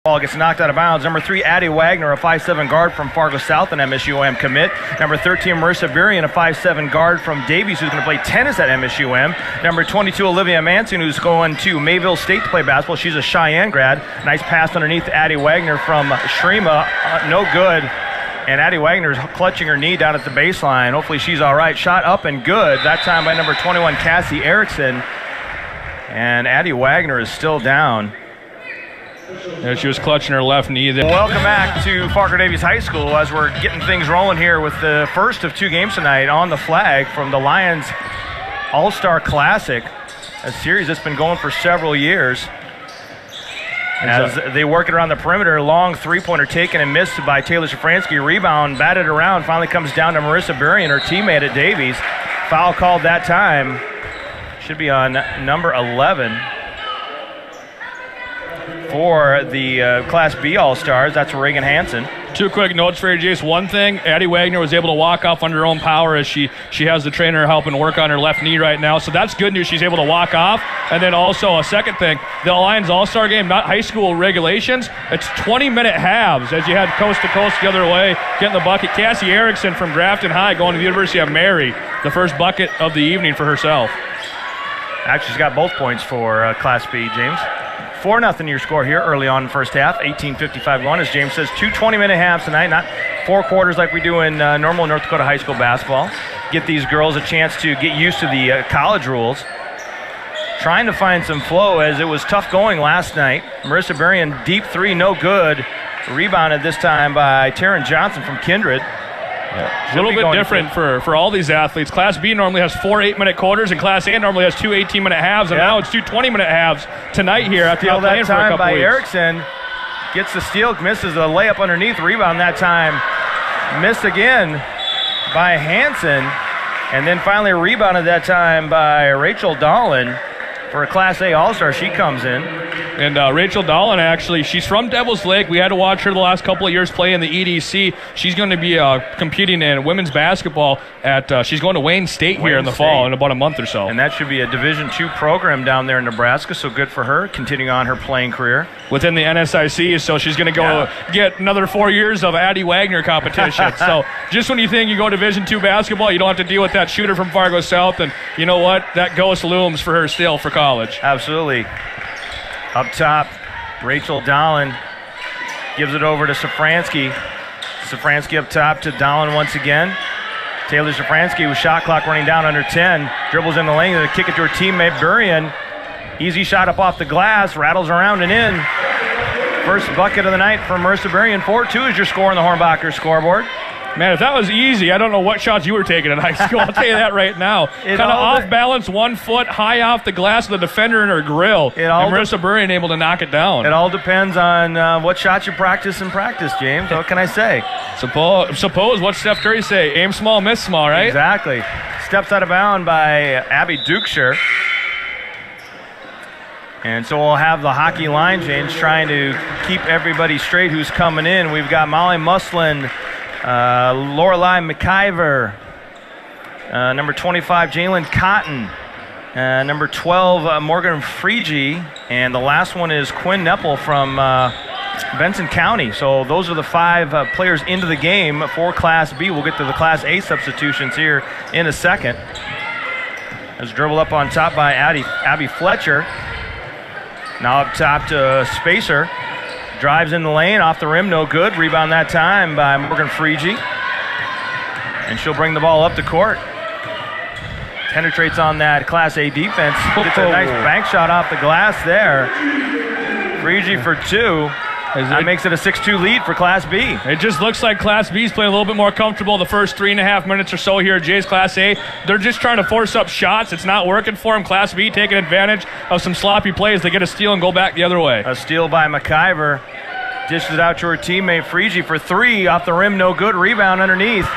Ball gets knocked out of bounds. Number 3, Addie Wagner, a 5'7" guard from Fargo South, an MSUM commit. Number 13, Marissa Burian, a 5'7" guard from Davies, who's going to play tennis at MSUM. Number 22, Olivia Manson, who's going to Mayville State to play basketball. She's a Cheyenne grad. Nice pass underneath Addie Wagner from Shrema. No good. And Addie Wagner's clutching her knee down at the baseline. Hopefully she's all right. Shot up and good. That time by number 21, Cassie Erickson. And Addie Wagner is still down. Yeah, she was clutching her left knee there. Welcome back to Fargo Davies High School as we're getting things rolling here with the first of 2 games tonight on the flag from the Lions All-Star Classic, a series that's been going for several years. As they work it around the perimeter, long three-pointer taken and missed by Taylor Shafransky. Rebound, batted around, finally comes down to Marissa Burian, her teammate at Davies. Foul called that time. Should be on number 11. For the Class B All-Stars, that's Reagan Hansen. 2 quick notes for you, Jace. One thing, Addie Wagner was able to walk off under her own power as she has the trainer helping work on her left knee right now. So that's good news. She's able to walk off. And then also a second thing, the Lions All-Star game, not high school regulations, it's 20-minute halves as you had coast to coast the other way, getting the bucket. Cassie Erickson from Grafton High going to the University of Mary, the first bucket of the evening for herself. Actually, she's got both points for Class B, James. 4-0 your score here early on in the first half. 18:55 as James says. 2 20-minute halves tonight, not 4 quarters like we do in normal North Dakota high school basketball. Get these girls a chance to get used to the college rules. Trying to find some flow as it was tough going last night. Marissa Burian, deep 3, no good. Rebounded this time by Taryn Johnson from Kindred. Yeah. A little bit different for all these athletes. Class B normally has 4 8-minute quarters, and Class A normally has 2 18-minute halves, and now it's 2 20-minute halves tonight here at the that time by Erickson. Gets the steal, misses a layup underneath. Rebound that time. Missed again by Hansen, and then finally rebounded that time by Rachel Dahlin. For a Class A All-Star, she comes in. And Rachel Dahlin, actually, she's from Devil's Lake. We had to watch her the last couple of years play in the EDC. She's going to be competing in women's basketball at, she's going to Wayne State here in the fall in about a month or so. And that should be a Division II program down there in Nebraska, so good for her, continuing on her playing career. Within the NSIC, so she's going to go get another 4 years of Addie Wagner competition. So just when you think you go Division II basketball, you don't have to deal with that shooter from Fargo South, and you know what? That ghost looms for her still for college. Absolutely. Up top, Rachel Dahlin gives it over to Shafransky. Shafransky up top to Dahlin once again. Taylor Shafransky with shot clock running down under 10. Dribbles in the lane to kick it to her teammate Burian. Easy shot up off the glass, rattles around and in. First bucket of the night for Marissa Burian. 4-2 is your score on the Hornbacher scoreboard. Man, if that was easy, I don't know what shots you were taking in high school. I'll tell you that right now. Kind of off balance, 1 foot high off the glass of the defender in her grill. And Marissa Burian able to knock it down. It all depends on what shots you practice in practice, James. What can I say? Suppose what Steph Curry say, aim small, miss small, right? Exactly. Steps out of bounds by Abby Dukeshire. And so we'll have the hockey line change, trying to keep everybody straight who's coming in. We've got Molly Muslin, Lorelei McIver, number 25, Jalen Cotton, number 12, Morgan Freege, and the last one is Quinn Neppel from Benson County. So those are the 5 players into the game for Class B. We'll get to the Class A substitutions here in a second. It's dribbled up on top by Abby Fletcher. Now up top to Spacer. Drives in the lane, off the rim, no good. Rebound that time by Morgan Freege. And she'll bring the ball up the court. Penetrates on that Class A defense. Gets a nice bank shot off the glass there. Freege for 2. That makes it a 6-2 lead for Class B. It just looks like Class B's playing a little bit more comfortable the first 3.5 minutes or so here at Jay's Class A. They're just trying to force up shots. It's not working for them. Class B taking advantage of some sloppy plays. They get a steal and go back the other way. A steal by McIver. Dishes it out to her teammate Freege for 3. Off the rim, no good. Rebound underneath.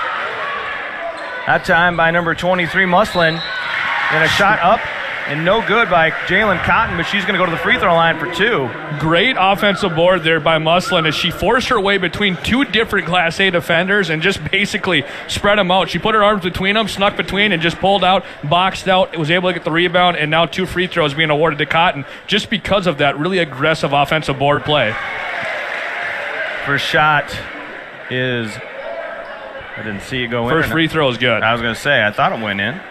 That time by number 23, Muslin. And a shot up and no good by Jalen Cotton, but she's going to go to the free throw line for 2. Great offensive board there by Muslin as she forced her way between 2 different Class A defenders and just basically spread them out. She put her arms between them, snuck between, and just pulled out, boxed out, was able to get the rebound, and now 2 free throws being awarded to Cotton just because of that really aggressive offensive board play. First shot is, I didn't see it go in. First free throw is good. I was going to say, I thought it went in.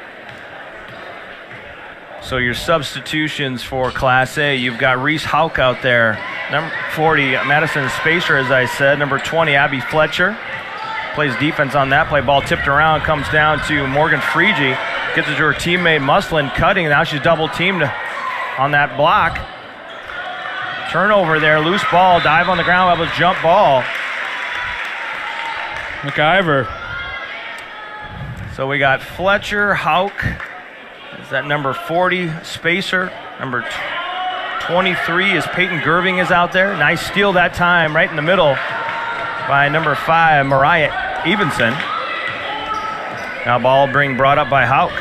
So your substitutions for Class A, you've got Reese Hauk out there. Number 40, Madison Spacer, as I said. Number 20, Abby Fletcher. Plays defense on that play. Ball tipped around, comes down to Morgan Freege. Gets it to her teammate Muslin, cutting. Now she's double teamed on that block. Turnover there, loose ball, dive on the ground, have a jump ball. McIver. So we got Fletcher, Hauk. Is that number 40, Spacer? Number 23 is Peyton Gerving is out there. Nice steal that time, right in the middle by number 5, Mariah Evenson. Now ball brought up by Hauk.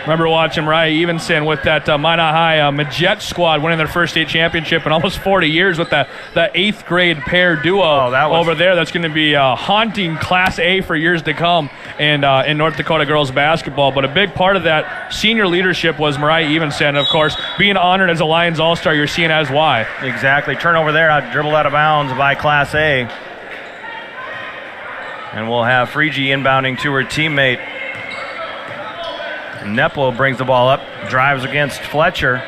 Remember watching Mariah Evenson with that Minot High Majet squad winning their first state championship in almost 40 years with that 8th grade pair duo over there. That's going to be haunting Class A for years to come in North Dakota girls basketball. But a big part of that senior leadership was Mariah Evenson. Of course, being honored as a Lions All-Star, you're seeing as why. Exactly. Turnover there, dribbled out of bounds by Class A. And we'll have Freege inbounding to her teammate. Neplo brings the ball up, drives against Fletcher.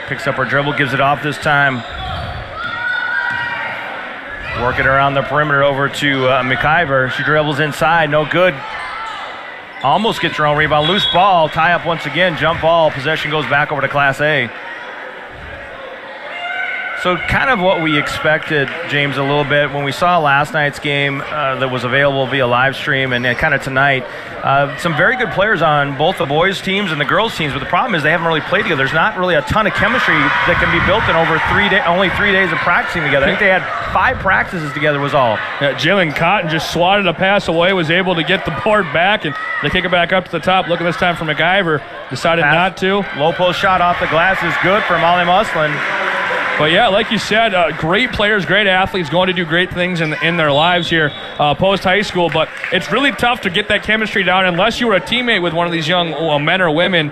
Picks up her dribble, gives it off this time. Working around the perimeter over to McIver. She dribbles inside, no good. Almost gets her own rebound. Loose ball, tie up once again, jump ball. Possession goes back over to Class A. So kind of what we expected, James, a little bit when we saw last night's game that was available via live stream and kind of tonight. Some very good players on both the boys' teams and the girls' teams, but the problem is they haven't really played together. There's not really a ton of chemistry that can be built in over only 3 days of practicing together. I think they had 5 practices together was all. Yeah, Jalen Cotton just swatted a pass away, was able to get the board back, and they kick it back up to the top. Looking this time for McIver. Decided not to. Low post shot off the glass is good for Molly Muslin. But yeah, like you said, great players, great athletes, going to do great things in their lives here post-high school. But it's really tough to get that chemistry down unless you were a teammate with one of these young men or women.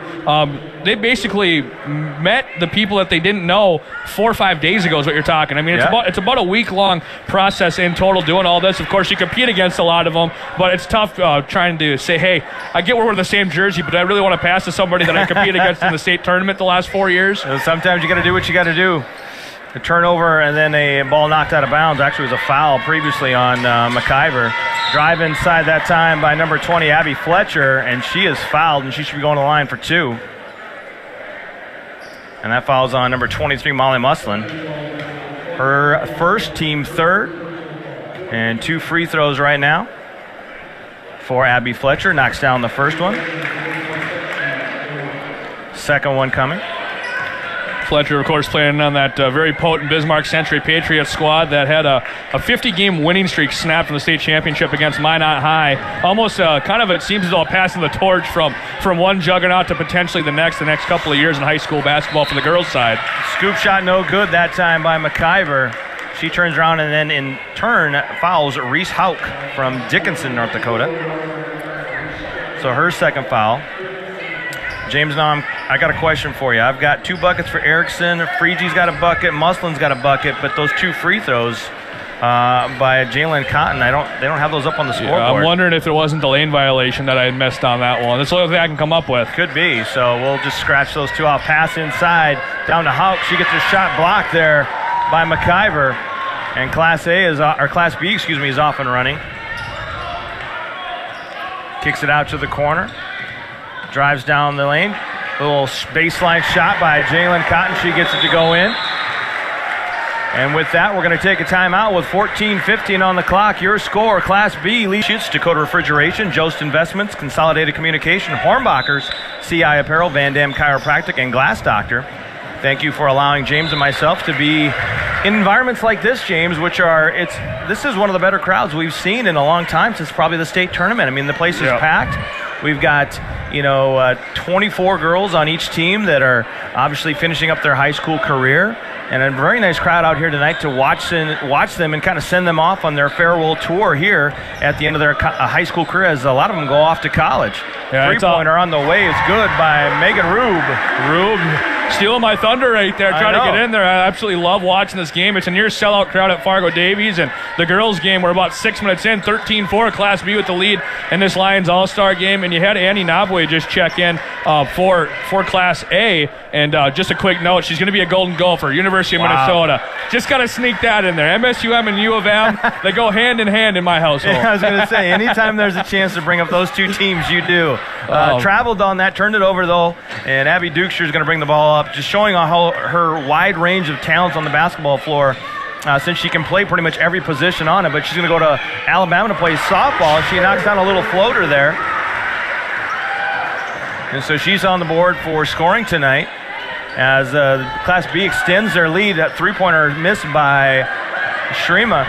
They basically met the people that they didn't know 4 or 5 days ago is what you're talking. I mean, it's about a week-long process in total doing all this. Of course, you compete against a lot of them, but it's tough trying to say, hey, I get we're the same jersey, but I really want to pass to somebody that I compete against in the state tournament the last 4 years. Sometimes you got to do what you got to do. A turnover and then a ball knocked out of bounds. Actually, it was a foul previously on McIver. Drive inside that time by number 20, Abby Fletcher, and she is fouled, and she should be going to the line for 2. And that foul's on number 23, Molly Muslin. Her first, team third, and 2 free throws right now for Abby Fletcher. Knocks down the first one. Second one coming. Fletcher, of course, playing on that very potent Bismarck Century Patriots squad that had a 50-game winning streak snapped in the state championship against Minot High. Almost kind of, it seems as though passing the torch from one juggernaut to potentially the next couple of years in high school basketball for the girls' side. Scoop shot no good that time by McIver. She turns around and then in turn fouls Reese Hauk from Dickinson, North Dakota. So her second foul. James, now I got a question for you. I've got 2 buckets for Erickson. Freege's got a bucket. Muslin's got a bucket. But those 2 free throws by Jalen Cotton, they don't have those up on the scoreboard. Yeah, I'm wondering if it wasn't the lane violation that I had missed on that one. That's the only thing I can come up with. Could be. So we'll just scratch those 2 off. Pass inside down to Hauk. She gets her shot blocked there by McIver, and Class B, is off and running. Kicks it out to the corner. Drives down the lane. A little baseline shot by Jalen Cotton. She gets it to go in. And with that, we're going to take a timeout with 14:15 on the clock. Your score, Class B, Leash, Dakota Refrigeration, Jost Investments, Consolidated Communication, Hornbachers, CI Apparel, Van Dam Chiropractic, and Glass Doctor. Thank you for allowing James and myself to be in environments like this, James, this is one of the better crowds we've seen in a long time since probably the state tournament. I mean, the place is packed. We've got, 24 girls on each team that are obviously finishing up their high school career, and a very nice crowd out here tonight to watch them and kind of send them off on their farewell tour here at the end of their high school career, as a lot of them go off to college. Yeah, 3-pointer on the way is good by Megan Rube. stealing my thunder right there, trying to get in there. I absolutely love watching this game. It's a near sellout crowd at Fargo Davies, and the girls' game, we're about 6 minutes in, 13-4, Class B with the lead in this Lions All-Star game. And you had Annie Nabwe just check in for Class A. And just a quick note, she's going to be a Golden Gopher, University of Minnesota. Just got to sneak that in there. MSUM and U of M, they go hand in hand in my household. Yeah, I was going to say, anytime there's a chance to bring up those two teams, you do. Traveled on that, turned it over, though, and Abby Dukeshire is going to bring the ball up, just showing her wide range of talents on the basketball floor. Since she can play pretty much every position on it, but she's going to go to Alabama to play softball. She knocks down a little floater there. And so she's on the board for scoring tonight as Class B extends their lead. That three-pointer missed by Shrema.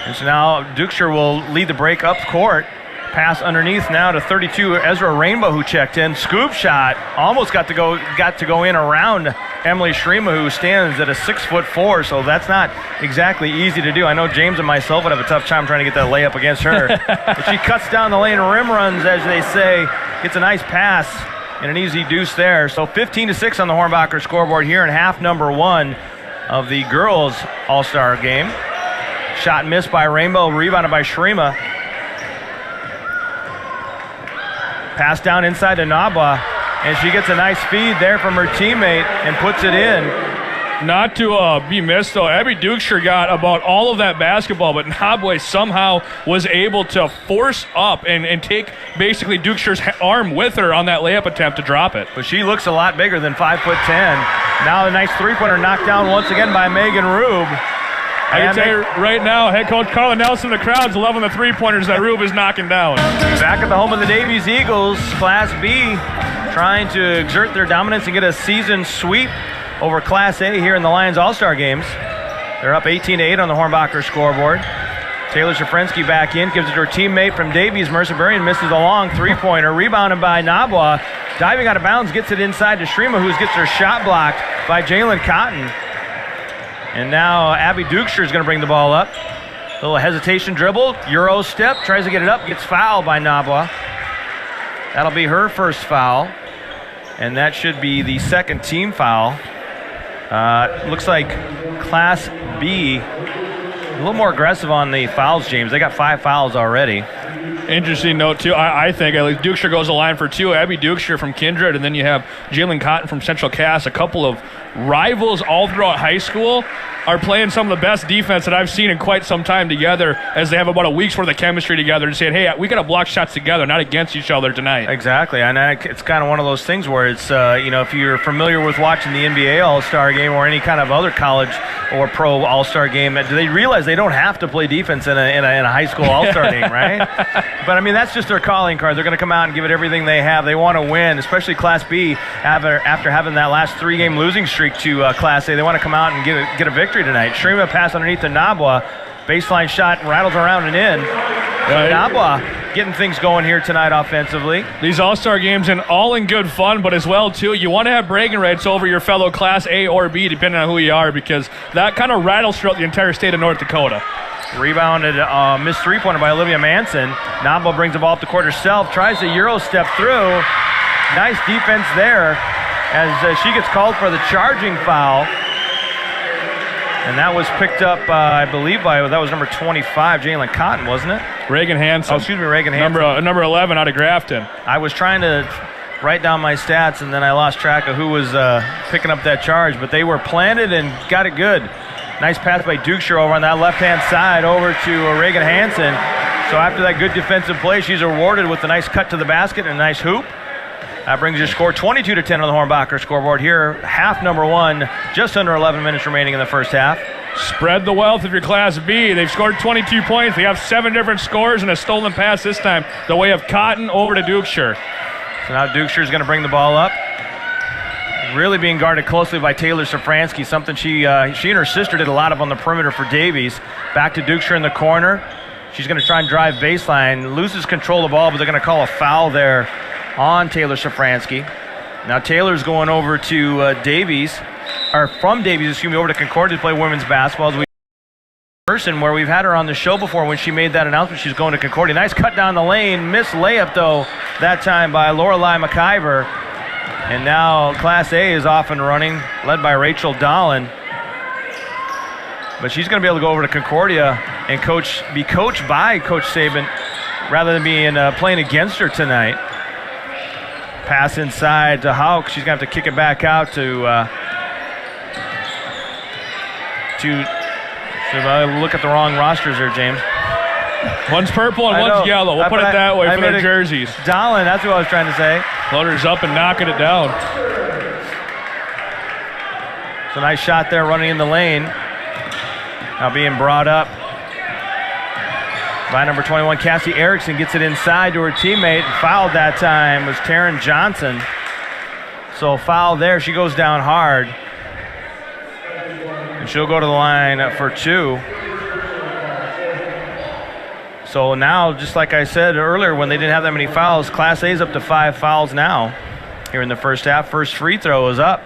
And so now Dukeshire will lead the break up court. Pass underneath now to 32, Ezra Rainbow, who checked in. Scoop shot, almost got to go in around Emily Shrema, who stands at a 6'4", so that's not exactly easy to do. I know James and myself would have a tough time trying to get that layup against her. But she cuts down the lane, rim runs, as they say, gets a nice pass and an easy deuce there. So 15-6 on the Hornbacher scoreboard here in half number 1 of the girls' All-Star game. Shot missed by Rainbow, rebounded by Shrema. Pass down inside to Nabwa, and she gets a nice feed there from her teammate and puts it in. Not to be missed, though. Abby Dukeshire got about all of that basketball, but Nabwe somehow was able to force up and take basically Dukeshire's arm with her on that layup attempt to drop it. But she looks a lot bigger than 5'10". Now a nice three-pointer knocked down once again by Megan Rube. I can tell you right now, head coach Carla Nelson, the crowd's loving the three-pointers that Rube is knocking down. Back at the home of the Davies Eagles, Class B trying to exert their dominance and get a season sweep over Class A here in the Lions All-Star games. They're up 18-8 on the Hornbacher scoreboard. Taylor Shafrensky back in, gives it to her teammate from Davies. Mercer Berrien misses a long three-pointer, rebounded by Nabwa. Diving out of bounds, gets it inside to Shrema, who gets her shot blocked by Jalen Cotton. And now Abby Dukeshire is going to bring the ball up. A little hesitation dribble, Euro step, tries to get it up, gets fouled by Nabwa. That'll be her first foul, and that should be the second team foul. Looks like Class B a little more aggressive on the fouls, James. They got 5 fouls already. Interesting note, too. I think at least Dukeshire goes the line for 2. Abby Dukeshire from Kindred, and then you have Jalen Cotton from Central Cass. A couple of rivals all throughout high school are playing some of the best defense that I've seen in quite some time together, as they have about a week's worth of chemistry together and saying, hey, we got to block shots together, not against each other tonight. Exactly, and it's kind of one of those things where it's, if you're familiar with watching the NBA All-Star game or any kind of other college or pro All-Star game, do they realize they don't have to play defense in a high school All-Star game, right? But, I mean, that's just their calling card. They're going to come out and give it everything they have. They want to win, especially Class B, after having that last 3-game losing streak to Class A. They want to come out and get a victory tonight. Shrema pass underneath to Nabwa. Baseline shot rattles around and in. Right. Nabwa getting things going here tonight offensively. These All-Star games and all in good fun, but as well, too, you want to have bragging rights over your fellow Class A or B, depending on who you are, because that kind of rattles throughout the entire state of North Dakota. Rebounded, missed three-pointer by Olivia Manson. Nabwa brings the ball up the court herself, tries to Euro step through. Nice defense there as she gets called for the charging foul. And that was picked up, I believe, that was number 25, Jalen Cotton, wasn't it? Reagan Hansen. Oh, excuse me, Reagan Hansen. Number 11 out of Grafton. I was trying to write down my stats, and then I lost track of who was picking up that charge, but they were planted and got it good. Nice pass by Dukeshire over on that left-hand side over to Reagan Hansen. So after that good defensive play, she's rewarded with a nice cut to the basket and a nice hoop. That brings your score 22-10 on the Hornbacher scoreboard here. Half number 1, just under 11 minutes remaining in the first half. Spread the wealth of your Class B. They've scored 22 points. They have 7 different scores and a stolen pass this time, the way of Cotton over to Dukeshire. So now Dukeshire's going to bring the ball up. Really being guarded closely by Taylor Safransky, something she and her sister did a lot of on the perimeter for Davies. Back to Dukeshire in the corner. She's going to try and drive baseline. Loses control of the ball, but they're going to call a foul there on Taylor Safransky. Now Taylor's going over to Davies, or from Davies, over to Concordia to play women's basketball. As we person where we've had her on the show before when she made that announcement she's going to Concordia. Nice cut down the lane, missed layup though that time by Lorelei McIver. And now Class A is off and running, led by Rachel Dahlin. But she's going to be able to go over to Concordia and be coached by Coach Saban rather than being playing against her tonight. Pass inside to Hauk. She's going to have to kick it back out to look at the wrong rosters there, James. One's purple and one's yellow. We'll put it that way for their jerseys. Dahlin, that's what I was trying to say. Loader's up and knocking it down. It's a nice shot there running in the lane. Now being brought up by number 21, Cassie Erickson, gets it inside to her teammate. Fouled that time was Taryn Johnson. So foul there. She goes down hard. And she'll go to the line for 2. So now, just like I said earlier, when they didn't have that many fouls, Class A is up to 5 fouls now here in the first half. First free throw is up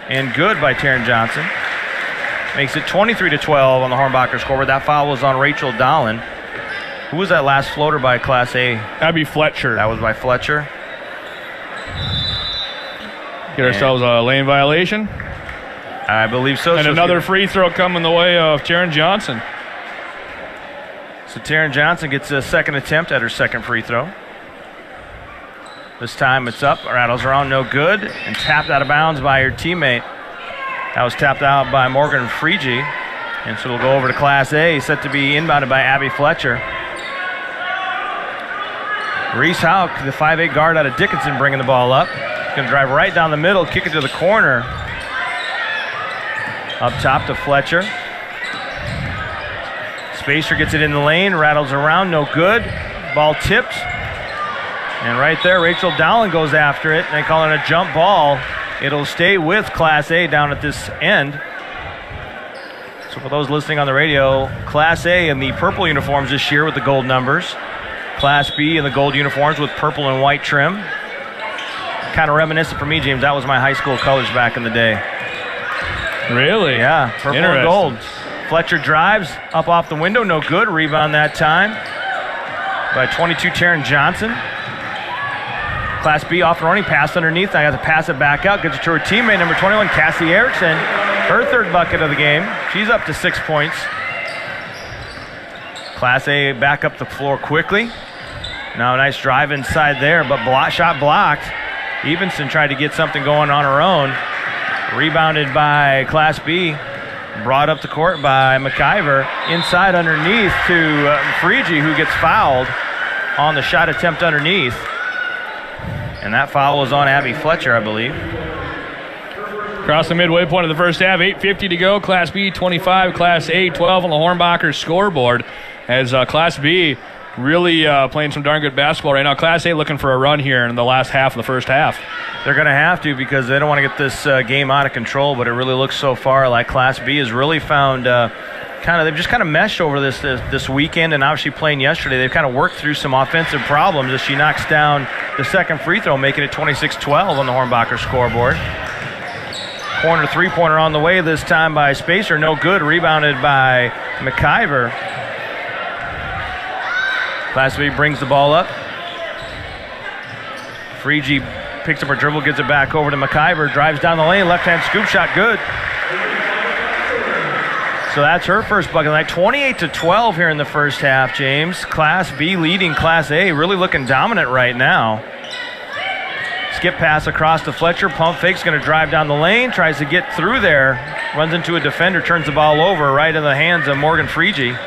and good by Taryn Johnson. Makes it 23-12 on the Hornbacher scoreboard. That foul was on Rachel Dahlin. Who was that last floater by Class A? That'd be Fletcher. That was by Fletcher. Get ourselves a lane violation. I believe so. And another free throw coming the way of Taryn Johnson. So Taryn Johnson gets a second attempt at her second free throw. This time it's up, rattles around, no good, and tapped out of bounds by her teammate. That was tapped out by Morgan Freege, and so it'll go over to Class A, set to be inbounded by Abby Fletcher. Reese Hauk, the 5'8 guard out of Dickinson, bringing the ball up. Going to drive right down the middle, kick it to the corner. Up top to Fletcher. Spacer gets it in the lane, rattles around, no good. Ball tipped. And right there, Rachel Dahlin goes after it. They call it a jump ball. It'll stay with Class A down at this end. So for those listening on the radio, Class A in the purple uniforms this year with the gold numbers. Class B in the gold uniforms with purple and white trim. Kind of reminiscent for me, James. That was my high school colors back in the day. Really? Yeah, purple and gold. Fletcher drives up off the window, no good. Rebound that time by 22, Taryn Johnson. Class B off and running, pass underneath. I got to pass it back out, gets it to her teammate, number 21, Cassie Erickson. Her third bucket of the game. She's up to 6 points. Class A back up the floor quickly. Now a nice drive inside there, but shot blocked. Evenson tried to get something going on her own. Rebounded by Class B. Brought up the court by McIver. Inside underneath to Freege, who gets fouled on the shot attempt underneath. And that foul was on Abby Fletcher, I believe. Across the midway point of the first half, 8:50 to go. Class B 25, Class A 12 on the Hornbacher scoreboard. As Class B really playing some darn good basketball right now. Class A looking for a run here in the last half of the first half. They're going to have to because they don't want to get this game out of control, but it really looks so far like Class B has really found they've just kind of meshed over this weekend, and obviously playing yesterday, they've kind of worked through some offensive problems as she knocks down the second free throw, making it 26-12 on the Hornbacher scoreboard. Corner three-pointer on the way this time by Spacer, no good, rebounded by McIver. Class B brings the ball up. Freege picks up her dribble, gets it back over to McIver, drives down the lane, left-hand scoop shot, good. So that's her first bucket of the night. 28-12 here in the first half, James. Class B leading Class A, really looking dominant right now. Skip pass across to Fletcher, pump fake's going to drive down the lane, tries to get through there, runs into a defender, turns the ball over right in the hands of Morgan Freege.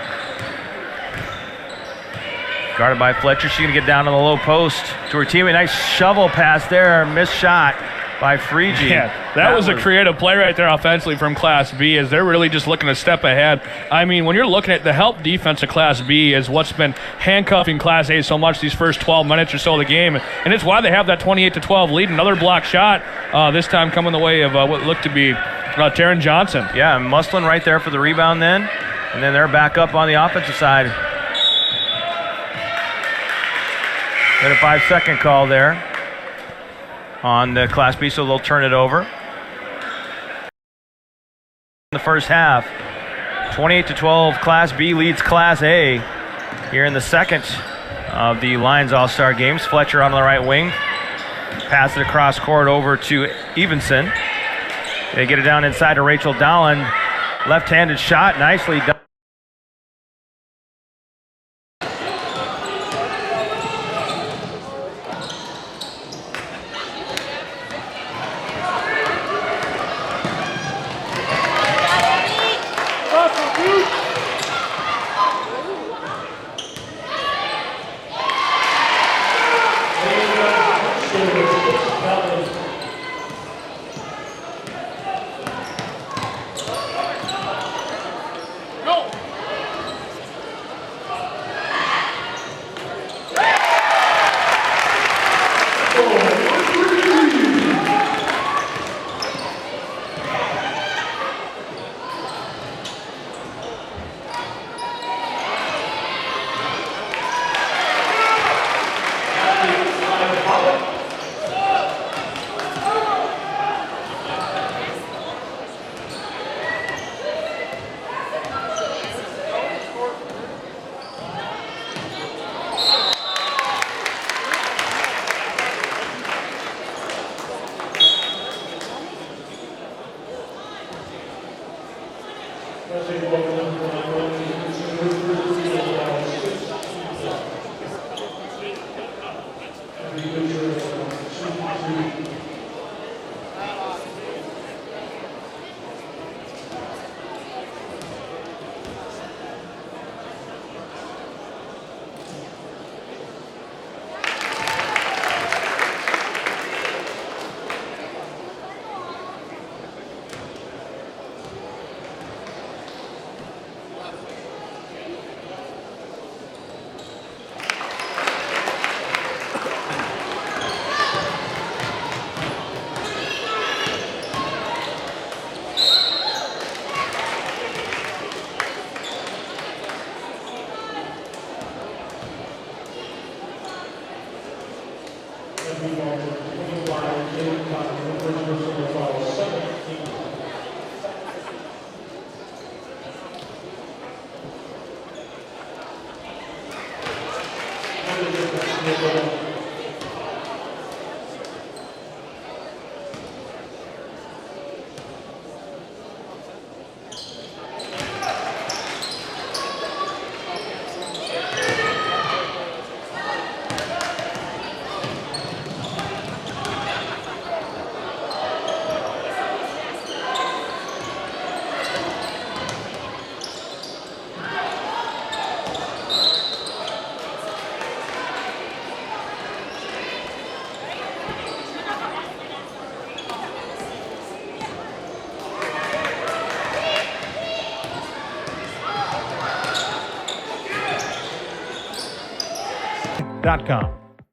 Guarded by Fletcher. She's going to get down on the low post to her teammate. Nice shovel pass there. Missed shot by Freege. Yeah, that was a creative play right there offensively from Class B, as they're really just looking a step ahead. I mean, when you're looking at the help defense of Class B is what's been handcuffing Class A so much these first 12 minutes or so of the game. And it's why they have that 28-12 lead. Another block shot, this time coming the way of what looked to be Taryn Johnson. Yeah, Muslin right there for the rebound then. And then they're back up on the offensive side. Got a 5-second call there on the Class B, so they'll turn it over. In the first half, 28-12, Class B leads Class A here in the second of the Lions All-Star games. Fletcher on the right wing. Pass it across court over to Evenson. They get it down inside to Rachel Dahlin. Left-handed shot, nicely done.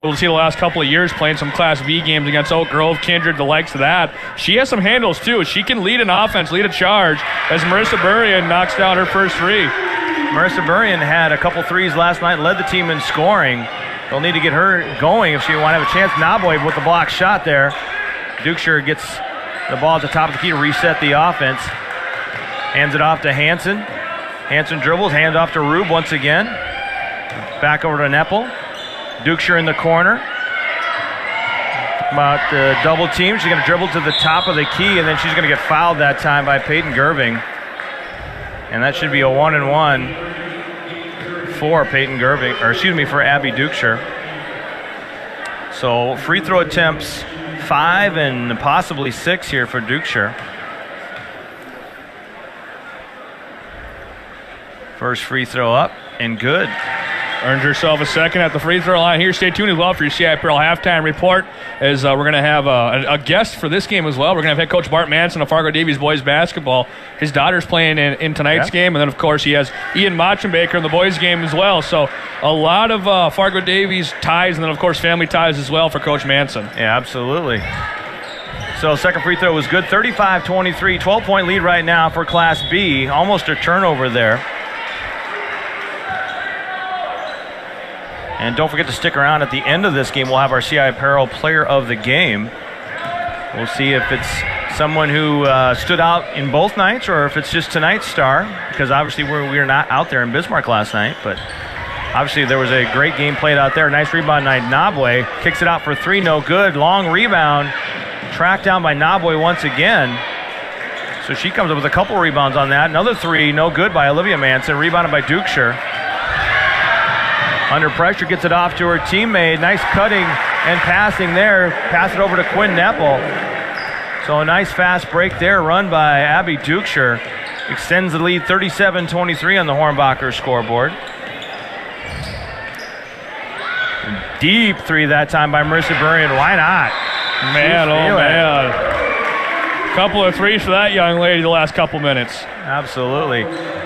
We'll see the last couple of years playing some Class V games against Oak Grove, Kindred, the likes of that. She has some handles too. She can lead an offense, lead a charge, as Marissa Burian knocks down her first three. Marissa Burian had a couple threes last night, led the team in scoring. They'll need to get her going if she want to have a chance. Knobboy with the block shot there. Dukeshire gets the ball at the top of the key to reset the offense. Hands it off to Hanson. Hanson dribbles, hands off to Rube once again. Back over to Neppel. Dukeshire in the corner. About the double team. She's going to dribble to the top of the key, and then she's going to get fouled that time by Peyton Gerving. And that should be a 1-and-1 for Peyton Gerving, or excuse me, for Abby Dukeshire. So free throw attempts 5 and possibly 6 here for Dukeshire. First free throw up and good. Earns herself a second at the free throw line here. Stay tuned as well for your CI Pearl halftime report, as we're going to have a guest for this game as well. We're going to have head coach Bart Manson of Fargo Davies boys basketball. His daughter's playing in tonight's game, and then, of course, he has Ian Mochenbaker in the boys game as well. So a lot of Fargo Davies ties, and then, of course, family ties as well for Coach Manson. Yeah, absolutely. So second free throw was good. 35-23, 12-point lead right now for Class B. Almost a turnover there. And don't forget to stick around. At the end of this game, we'll have our CI Apparel Player of the Game. We'll see if it's someone who stood out in both nights or if it's just tonight's star, because obviously we were not out there in Bismarck last night. But Obviously, there was a great game played out there. Nice rebound by Nabwe. Kicks it out for three, no good. Long rebound. Tracked down by Nabwe once again. So she comes up with a couple rebounds on that. Another three, no good by Olivia Manson. Rebounded by Dukeshire. Under pressure, gets it off to her teammate. Nice cutting and passing there. Pass it over to Quinn Nepple. So a nice fast break there, run by Abby Dukeshire. Extends the lead 37-23 on the Hornbacher scoreboard. Deep three that time by Marissa Burrion. Why not? Man, oh man. Couple of threes for that young lady the last couple minutes. Absolutely.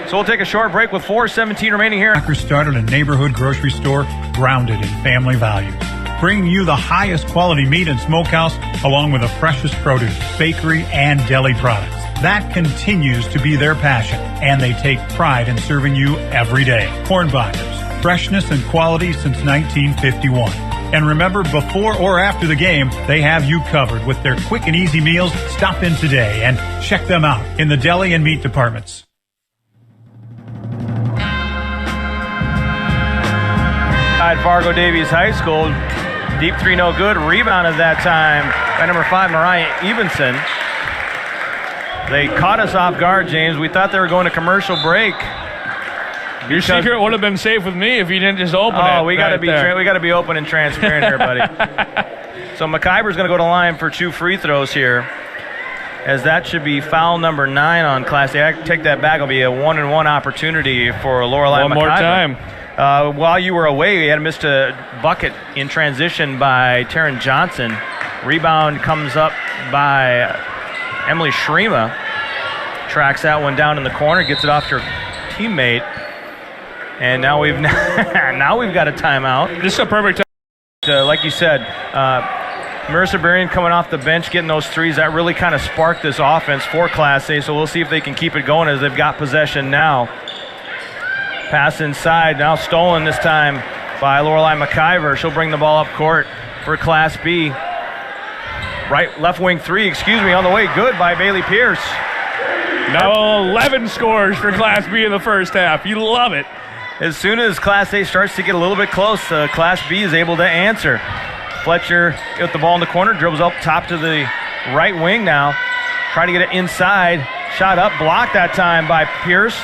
So we'll take a short break with 4:17 remaining here. Started a neighborhood grocery store grounded in family values, bringing you the highest quality meat and smokehouse along with the freshest produce, bakery, and deli products. That continues to be their passion, and they take pride in serving you every day. Hornbachers, freshness and quality since 1951. And remember, before or after the game, they have you covered with their quick and easy meals. Stop in today and check them out in the deli and meat departments. At Fargo Davies High School, deep three, no good. Rebounded that time by number 5, Mariah Evenson. They caught us off guard, James. We thought they were going to commercial break. Your secret would have been safe with me if you didn't just open it. Oh, we got to be open and transparent here, buddy. So McIver's going to go to line for 2 free throws here, as that should be foul number 9 on Class A. I take that back. It'll be a 1-and-1 opportunity for Lorelei McIver. One more time. While you were away, we had missed a bucket in transition by Taryn Johnson. Rebound comes up by Emily Shrema. Tracks that one down in the corner, gets it off to her teammate. And now we've got a timeout. This is a perfect time. Like you said, Marissa Berrien coming off the bench, getting those threes. That really kind of sparked this offense for Class A. So we'll see if they can keep it going as they've got possession now. Pass inside, now stolen this time by Lorelei McIver. She'll bring the ball up court for Class B. Left wing three, on the way. Good by Bailey Pierce. Now 11 scores for Class B in the first half. You love it. As soon as Class A starts to get a little bit close, Class B is able to answer. Fletcher with the ball in the corner, dribbles up top to the right wing now. Trying to get it inside. Shot up, blocked that time by Pierce.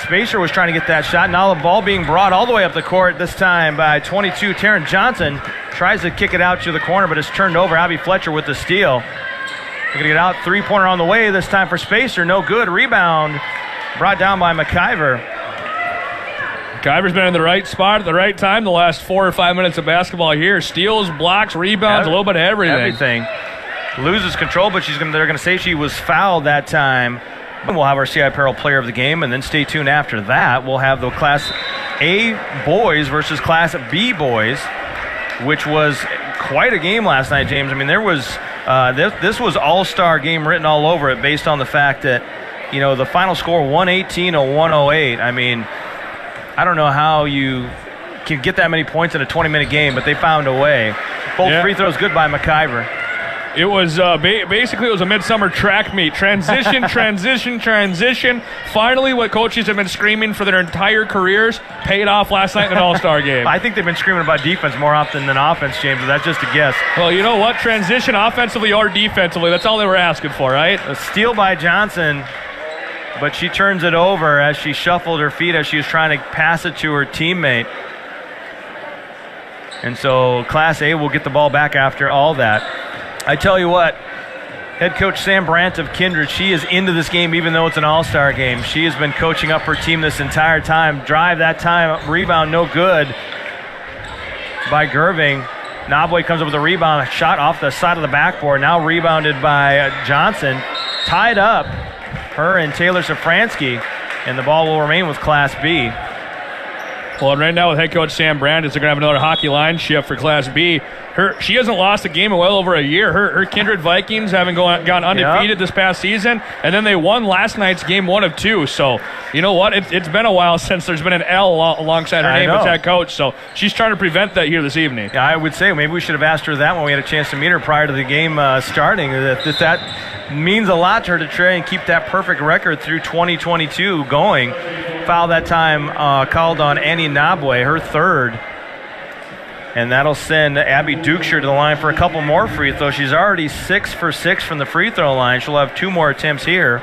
Spacer was trying to get that shot. Now the ball being brought all the way up the court, this time by 22, Taryn Johnson. Tries to kick it out to the corner, but it's turned over. Abby Fletcher with the steal. They're going to get out. Three-pointer on the way, this time for Spacer. No good. Rebound brought down by McIver. McIver's been in the right spot at the right time the last 4 or 5 minutes of basketball here. Steals, blocks, rebounds, a little bit of everything. Loses control, but they're going to say she was fouled that time. We'll have our CI Apparel Player of the Game, and then stay tuned after that. We'll have the Class A boys versus Class B boys, which was quite a game last night, James. I mean, there was this was all-star game written all over it based on the fact that, the final score 118-108. I mean, I don't know how you can get that many points in a 20-minute game, but they found a way. Both free throws good by McIver. It was basically it was a midsummer track meet. Transition, transition. Finally, what coaches have been screaming for their entire careers paid off last night in an all-star game. I think they've been screaming about defense more often than offense, James, but that's just a guess. Well, you know what? Transition offensively or defensively. That's all they were asking for, right? A steal by Johnson, but she turns it over as she shuffled her feet as she was trying to pass it to her teammate. And so Class A will get the ball back after all that. I tell you what, head coach Sam Brandt of Kindred, she is into this game even though it's an all-star game. She has been coaching up her team this entire time. Drive that time, rebound no good by Gerving. Nabwe comes up with a rebound, shot off the side of the backboard, now rebounded by Johnson. Tied up, her and Taylor Safransky, and the ball will remain with Class B. Well, right now with head coach Sam Brandt, they're going to have another hockey line shift for Class B. She hasn't lost a game in well over a year. Her Kindred Vikings haven't gone undefeated this past season, and then they won last night's game 1 of 2. So, you know what? It's been a while since there's been an L alongside her name as head coach. So she's trying to prevent that here this evening. Yeah, I would say maybe we should have asked her that when we had a chance to meet her prior to the game starting. That means a lot to her to try and keep that perfect record through 2022 going. foul that time called on Annie Nabwe, her third. And that'll send Abby Dukeshire to the line for a couple more free throws. She's already 6 for 6 from the free throw line. She'll have 2 more attempts here.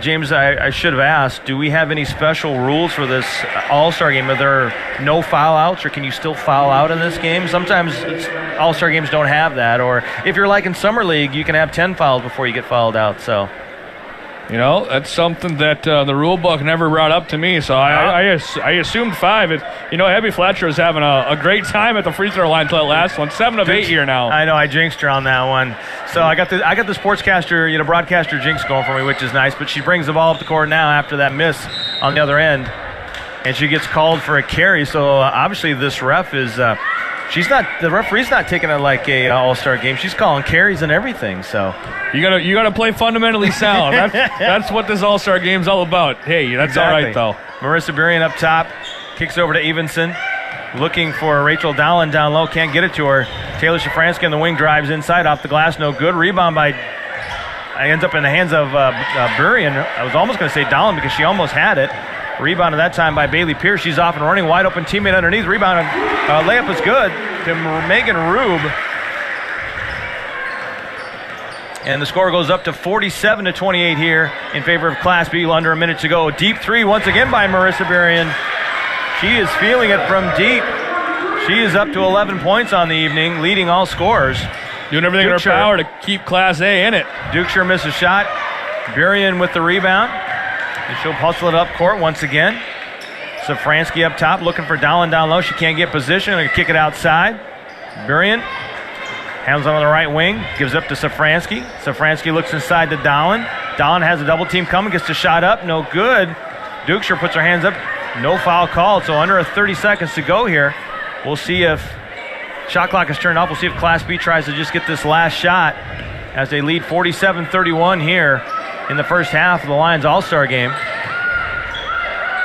James, I should have asked, do we have any special rules for this All-Star game? Are there no foul-outs, or can you still foul out in this game? Sometimes All-Star games don't have that. Or if you're like in Summer League, you can have 10 fouls before you get fouled out. So, you know, that's something that the rule book never brought up to me, so I assumed 5. Abby Fletcher is having a great time at the free throw line until that last one. 7 of 8 here now. I know, I jinxed her on that one. So I got the sportscaster, broadcaster jinx going for me, which is nice, but she brings the ball up the court now after that miss on the other end, and she gets called for a carry. So obviously this ref is the referee's not taking it like a all-star game. She's calling carries and everything. So you gotta play fundamentally sound. That's what this all-star game's all about. Hey, that's exactly. All right though. Marissa Burian up top, kicks over to Evenson, looking for Rachel Dahlin down low, can't get it to her. Taylor Shafransky in the wing, drives inside, off the glass, no good. Rebound ends up in the hands of Burian. I was almost going to say Dahlin because she almost had it. Rebound at that time by Bailey Pierce. She's off and running, wide open teammate underneath. Rebound, layup is good to Megan Rube. And the score goes up to 47-28 here in favor of Class B. Under a minute to go. Deep three once again by Marissa Burian. She is feeling it from deep. She is up to 11 points on the evening, leading all scorers. Doing everything in her power to keep Class A in it. Dukeshire misses a shot. Burian with the rebound. And she'll hustle it up court once again. Safransky up top looking for Dahlin down low. She can't get position. Going to kick it outside. Burian handles on the right wing. Gives up to Safransky. Safransky looks inside to Dahlin. Dahlin has a double team coming. Gets the shot up. No good. Dukeshire puts her hands up. No foul called. So under 30 seconds to go here. We'll see if shot clock is turned off. We'll see if Class B tries to just get this last shot as they lead 47-31 here in the first half of the Lions All-Star game.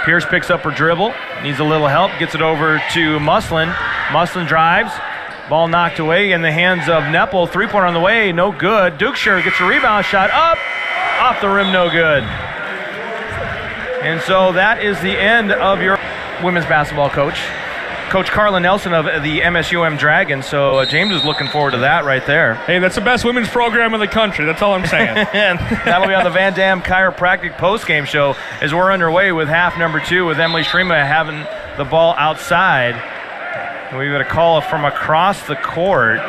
Pierce picks up her dribble, needs a little help, gets it over to Muslin. Muslin drives, ball knocked away in the hands of Neppel. Three-pointer on the way, no good. Dukeshire gets a rebound shot up, off the rim, no good. And so that is the end of your women's basketball coach. Coach Carla Nelson of the MSUM Dragons. So James is looking forward to that right there. Hey, that's the best women's program in the country. That's all I'm saying. And that'll be on the Van Dam Chiropractic postgame show as we're underway with half number 2 with Emily Shrema having the ball outside. And we've got a call from across the court.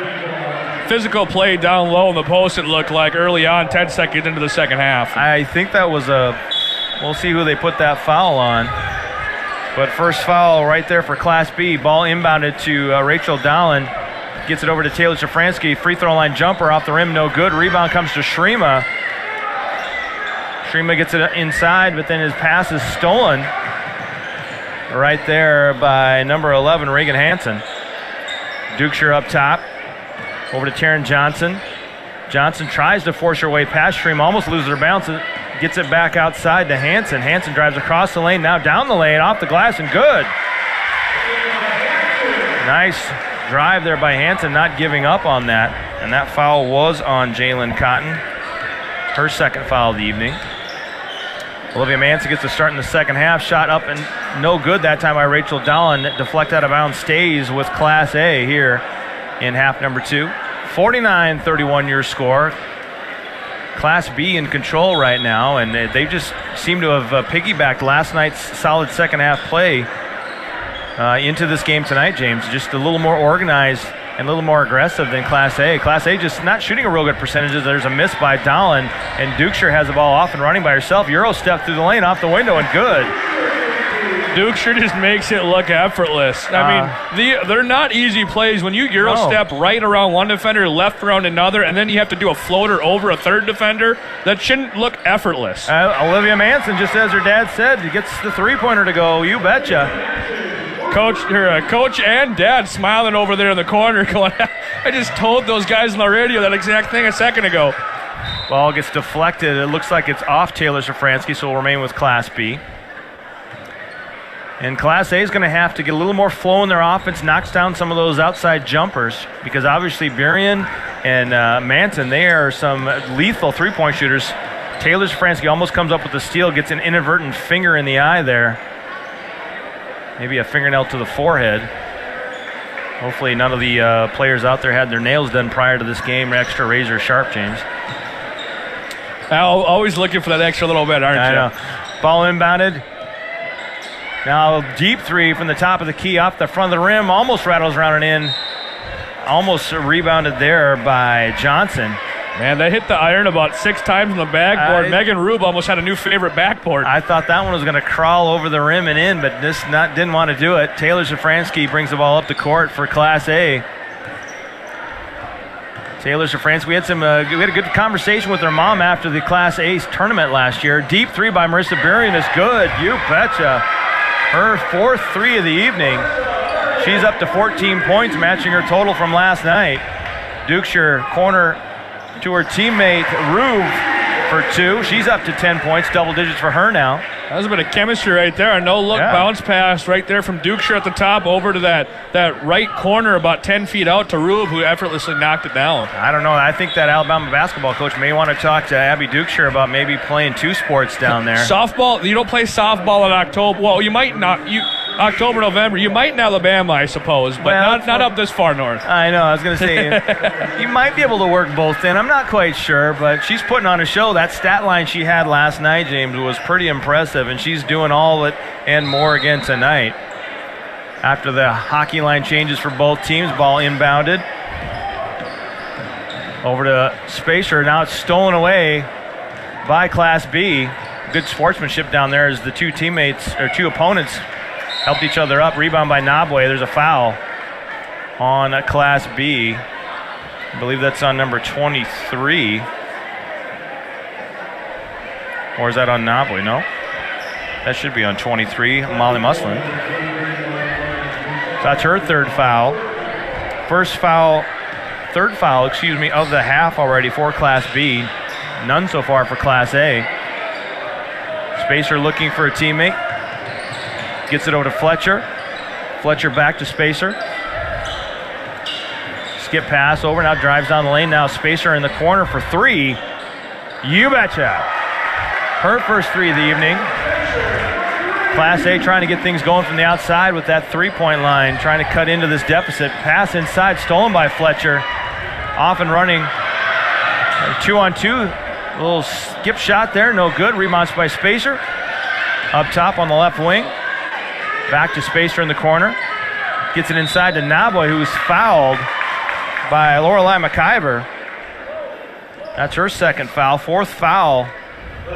Physical play down low in the post, it looked like early on, 10 seconds into the second half. I think that was we'll see who they put that foul on. But first foul right there for Class B. Ball inbounded to Rachel Dahlin. Gets it over to Taylor Shafransky. Free throw line jumper off the rim, no good. Rebound comes to Shrema. Shrema gets it inside, but then his pass is stolen right there by number 11, Reagan Hansen. Dukeshire up top. Over to Taryn Johnson. Johnson tries to force her way past Shrema, almost loses her bounce. Gets it back outside to Hansen. Hansen drives across the lane, now down the lane, off the glass, and good. Nice drive there by Hansen, not giving up on that. And that foul was on Jalen Cotton. Her second foul of the evening. Olivia Manson gets the start in the second half. Shot up and no good that time by Rachel Dahlin. Deflect out of bounds, stays with Class A here in half number 2. 49-31 your score. Class B in control right now, and they just seem to have piggybacked last night's solid second half play into this game tonight, James. Just a little more organized and a little more aggressive than Class A. Class A just not shooting a real good percentages. There's a miss by Dahlin, and Dukeshire has the ball off and running by herself. Euro step through the lane, off the window, and good. Dukeshire just makes it look effortless. I mean, they're not easy plays. When you Euro step right around one defender, left around another, and then you have to do a floater over a third defender, that shouldn't look effortless. Olivia Manson, just as her dad said, gets the three-pointer to go. You betcha. Coach and dad smiling over there in the corner going, I just told those guys on the radio that exact thing a second ago. Ball gets deflected. It looks like it's off Taylor Shafransky, so will remain with Class B. And Class A is going to have to get a little more flow in their offense, knocks down some of those outside jumpers, because obviously Burian and Manson, they are some lethal three-point shooters. Taylor Szafranski almost comes up with the steal, gets an inadvertent finger in the eye there. Maybe a fingernail to the forehead. Hopefully none of the players out there had their nails done prior to this game. Extra razor sharp, James. Always looking for that extra little bit, aren't you? I know. Ball inbounded. Now deep three from the top of the key off the front of the rim. Almost rattles around and in. Almost rebounded there by Johnson. Man, that hit the iron about 6 times on the backboard. Megan Rube almost had a new favorite backboard. I thought that one was going to crawl over the rim and in, but didn't want to do it. Taylor Szafranski brings the ball up the court for Class A. Taylor Szafranski, we had a good conversation with her mom after the Class A tournament last year. Deep three by Marissa Berrien is good. You betcha. Her 4th three of the evening. She's up to 14 points, matching her total from last night. Dukeshire corner to her teammate Rube for 2. She's up to 10 points, double digits for her now. That was a bit of chemistry right there. A no-look bounce pass right there from Dukeshire at the top over to that right corner about 10 feet out to Rube, who effortlessly knocked it down. I don't know. I think that Alabama basketball coach may want to talk to Abby Dukeshire about maybe playing 2 sports down there. Softball, you don't play softball in October. Well, you might not. October, November, you might in Alabama, I suppose, but not up this far north. I know. I was going to say, you might be able to work both in. I'm not quite sure, but she's putting on a show. That stat line she had last night, James, was pretty impressive, and she's doing all it and more again tonight. After the hockey line changes for both teams, ball inbounded. Over to Spacer. Now it's stolen away by Class B. Good sportsmanship down there as the two opponents helped each other up. Rebound by Nabwe. There's a foul on Class B. I believe that's on number 23. Or is that on Nabwe? No. That should be on 23, Molly Muslin. So that's her 3rd foul. Third foul, of the half already for Class B. None so far for Class A. Spacer looking for a teammate. Gets it over to Fletcher. Fletcher back to Spacer. Skip pass over, now drives down the lane. Now Spacer in the corner for 3. You betcha. Her first 3 of the evening. Class A trying to get things going from the outside with that 3-point line, trying to cut into this deficit. Pass inside, stolen by Fletcher. Off and running. 2-on-2. A little skip shot there, no good. Rebounds by Spacer. Up top on the left wing. Back to Spacer in the corner. Gets it inside to Nabwe, who's fouled by Lorelei McIver. That's her 2nd foul. 4th foul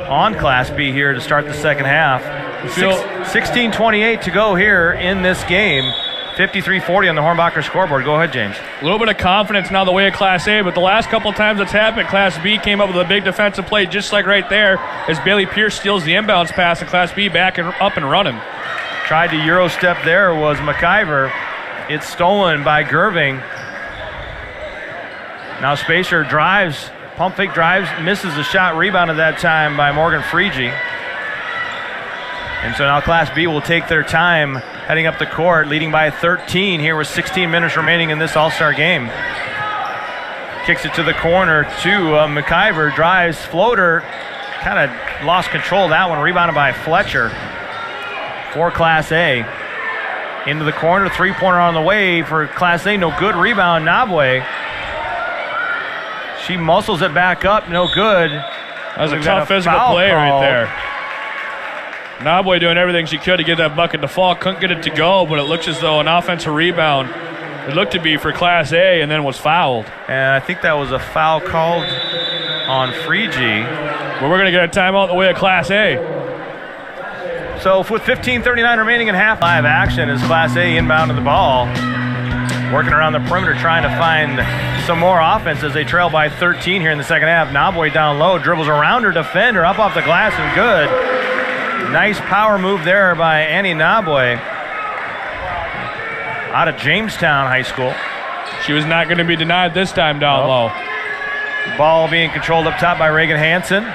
on Class B here to start the second half. 16:28 to go here in this game. 53-40 on the Hornbacher scoreboard. Go ahead, James. A little bit of confidence now the way of Class A, but the last couple of times it's happened, Class B came up with a big defensive play just like right there as Bailey Pierce steals the inbounds pass and Class B back and up and running. Tried to Euro step there was McIver. It's stolen by Gerving. Now Spacer drives, pump fake drives, misses the shot, rebounded that time by Morgan Freege. And so now Class B will take their time heading up the court, leading by 13 here with 16 minutes remaining in this all-star game. Kicks it to the corner to McIver, drives, floater, kind of lost control of that one, rebounded by Fletcher for Class A. Into the corner, 3-pointer on the way for Class A, no good. Rebound, Nabwe. She muscles it back up, no good. That was a tough physical play right there. Nabwe doing everything she could to get that bucket to fall. Couldn't get it to go, but it looks as though an offensive rebound, it looked to be for Class A, and then was fouled. And I think that was a foul called on Freege. Well, we're going to get a timeout the way of Class A. So with 15:39 remaining in half, live action as Class A inbound to the ball. Working around the perimeter, trying to find some more offense as they trail by 13 here in the second half. Nabwe down low, dribbles around her defender, up off the glass and good. Nice power move there by Annie Nabwe out of Jamestown High School. She was not going to be denied this time down low. Ball being controlled up top by Reagan Hansen.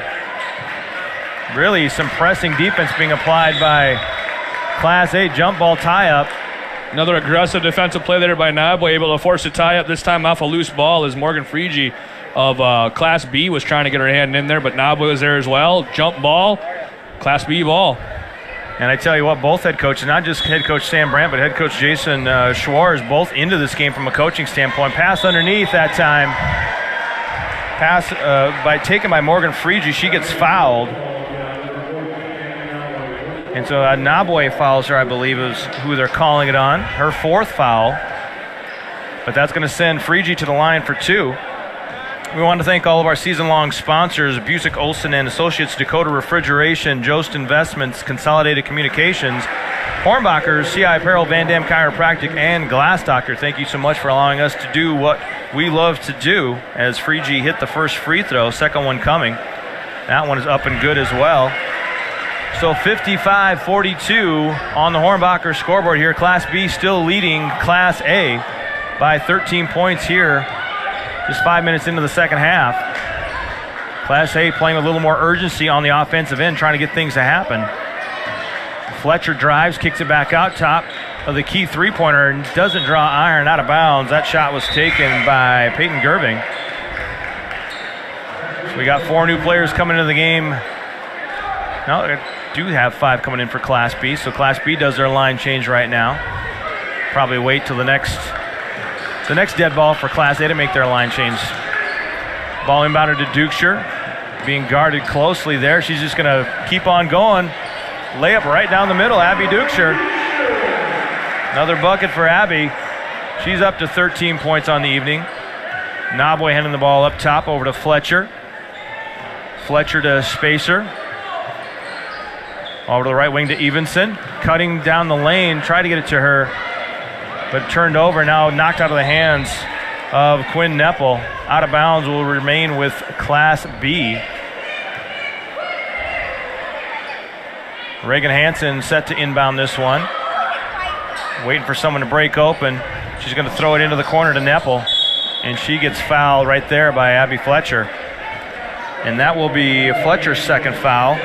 Really some pressing defense being applied by Class A. Jump ball tie-up. Another aggressive defensive play there by Nabway, able to force a tie up, this time off a loose ball as Morgan Friege of Class B was trying to get her hand in there, but Nabway was there as well. Jump ball, Class B ball. And I tell you what, both head coaches, not just head coach Sam Brandt, but head coach Jason Schwarz, both into this game from a coaching standpoint. Pass underneath that time. Pass taken by Morgan Friege. She gets fouled. And so Nabway fouls her, I believe, is who they're calling it on. Her fourth foul. But that's going to send Friege to the line for 2. We want to thank all of our season-long sponsors, Busick Olson and Associates, Dakota Refrigeration, Jost Investments, Consolidated Communications, Hornbachers, CI Apparel, Van Dam Chiropractic, and Glass Doctor. Thank you so much for allowing us to do what we love to do as Friege hit the first free throw, second one coming. That one is up and good as well. So 55-42 on the Hornbacher scoreboard here. Class B still leading Class A by 13 points here. Just 5 minutes into the second half. Class A playing a little more urgency on the offensive end, trying to get things to happen. Fletcher drives, kicks it back out top of the key three-pointer and doesn't draw iron, out of bounds. That shot was taken by Peyton Gerving. So we got 4 new players coming into the game. No, they do have 5 coming in for Class B, so Class B does their line change right now. Probably wait till the next dead ball for Class A to make their line change. Ball inbounded to Dukeshire, being guarded closely there. She's just going to keep on going. Layup right down the middle, Abby Dukeshire. Another bucket for Abby. She's up to 13 points on the evening. Nabway handing the ball up top over to Fletcher. Fletcher to Spacer. Over to the right wing to Evenson. Cutting down the lane, tried to get it to her, but turned over, now knocked out of the hands of Quinn Neppel. Out of bounds, will remain with Class B. Reagan Hansen set to inbound this one. Waiting for someone to break open. She's going to throw it into the corner to Neppel, and she gets fouled right there by Abby Fletcher. And that will be Fletcher's second foul.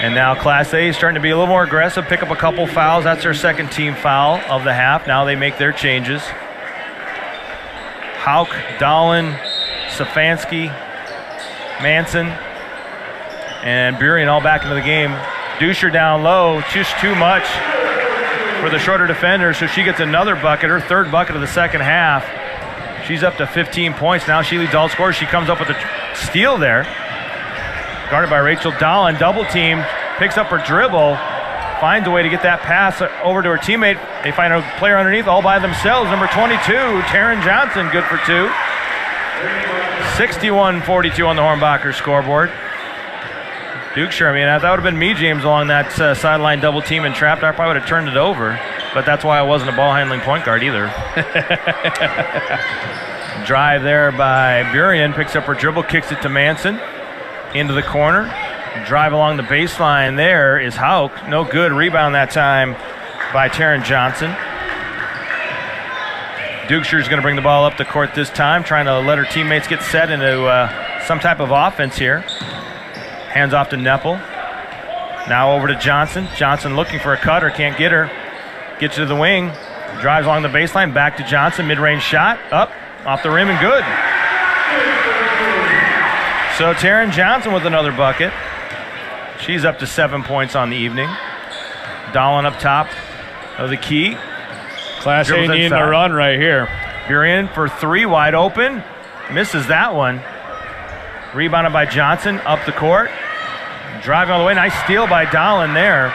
And now Class A is starting to be a little more aggressive, pick up a couple fouls. That's their second team foul of the half. Now they make their changes. Hauk, Dahlin, Stefanski, Manson, and Burien all back into the game. Dusher down low, just too much for the shorter defender, so she gets another bucket, her third bucket of the second half. She's up to 15 points. Now she leads all scorers. She comes up with a steal there. Guarded by Rachel Dahlin, double team, picks up her dribble, finds a way to get that pass over to her teammate. They find a player underneath all by themselves. Number 22, Taryn Johnson, good for 2. 61-42 on the Hornbacher scoreboard. Dukeshire, I mean, that would have been me, James, along that sideline double team and trapped. I probably would have turned it over, but that's why I wasn't a ball handling point guard either. Drive there by Burien, picks up her dribble, kicks it to Manson. Into the corner. Drive along the baseline there is Hauk. No good. Rebound that time by Taryn Johnson. Dukeshire's going to bring the ball up the court this time, trying to let her teammates get set into some type of offense here. Hands off to Neppel. Now over to Johnson. Johnson looking for a cutter, can't get her. Gets to the wing. Drives along the baseline, back to Johnson. Mid-range shot. Up, off the rim and good. So Taryn Johnson with another bucket. She's up to 7 points on the evening. Dahlin up top of the key. Class A needing a run right here. Burien for 3, wide open. Misses that one. Rebounded by Johnson up the court. Driving all the way. Nice steal by Dahlin there.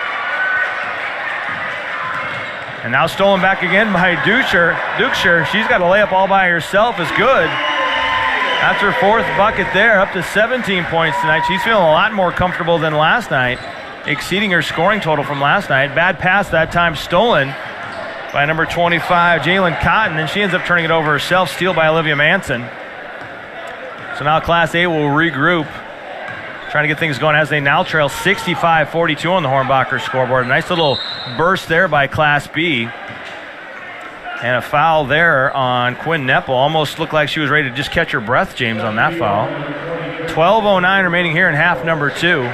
And now stolen back again by Dukeshire. She's got a layup all by herself. Is good. That's her 4th bucket there, up to 17 points tonight. She's feeling a lot more comfortable than last night, exceeding her scoring total from last night. Bad pass that time, stolen by number 25, Jalen Cotton, and she ends up turning it over herself. Steal by Olivia Manson. So now Class A will regroup, trying to get things going as they now trail 65-42 on the Hornbacher scoreboard. Nice little burst there by Class B. And a foul there on Quinn Neppel. Almost looked like she was ready to just catch her breath, James, on that foul. 12:09 remaining here in half number 2.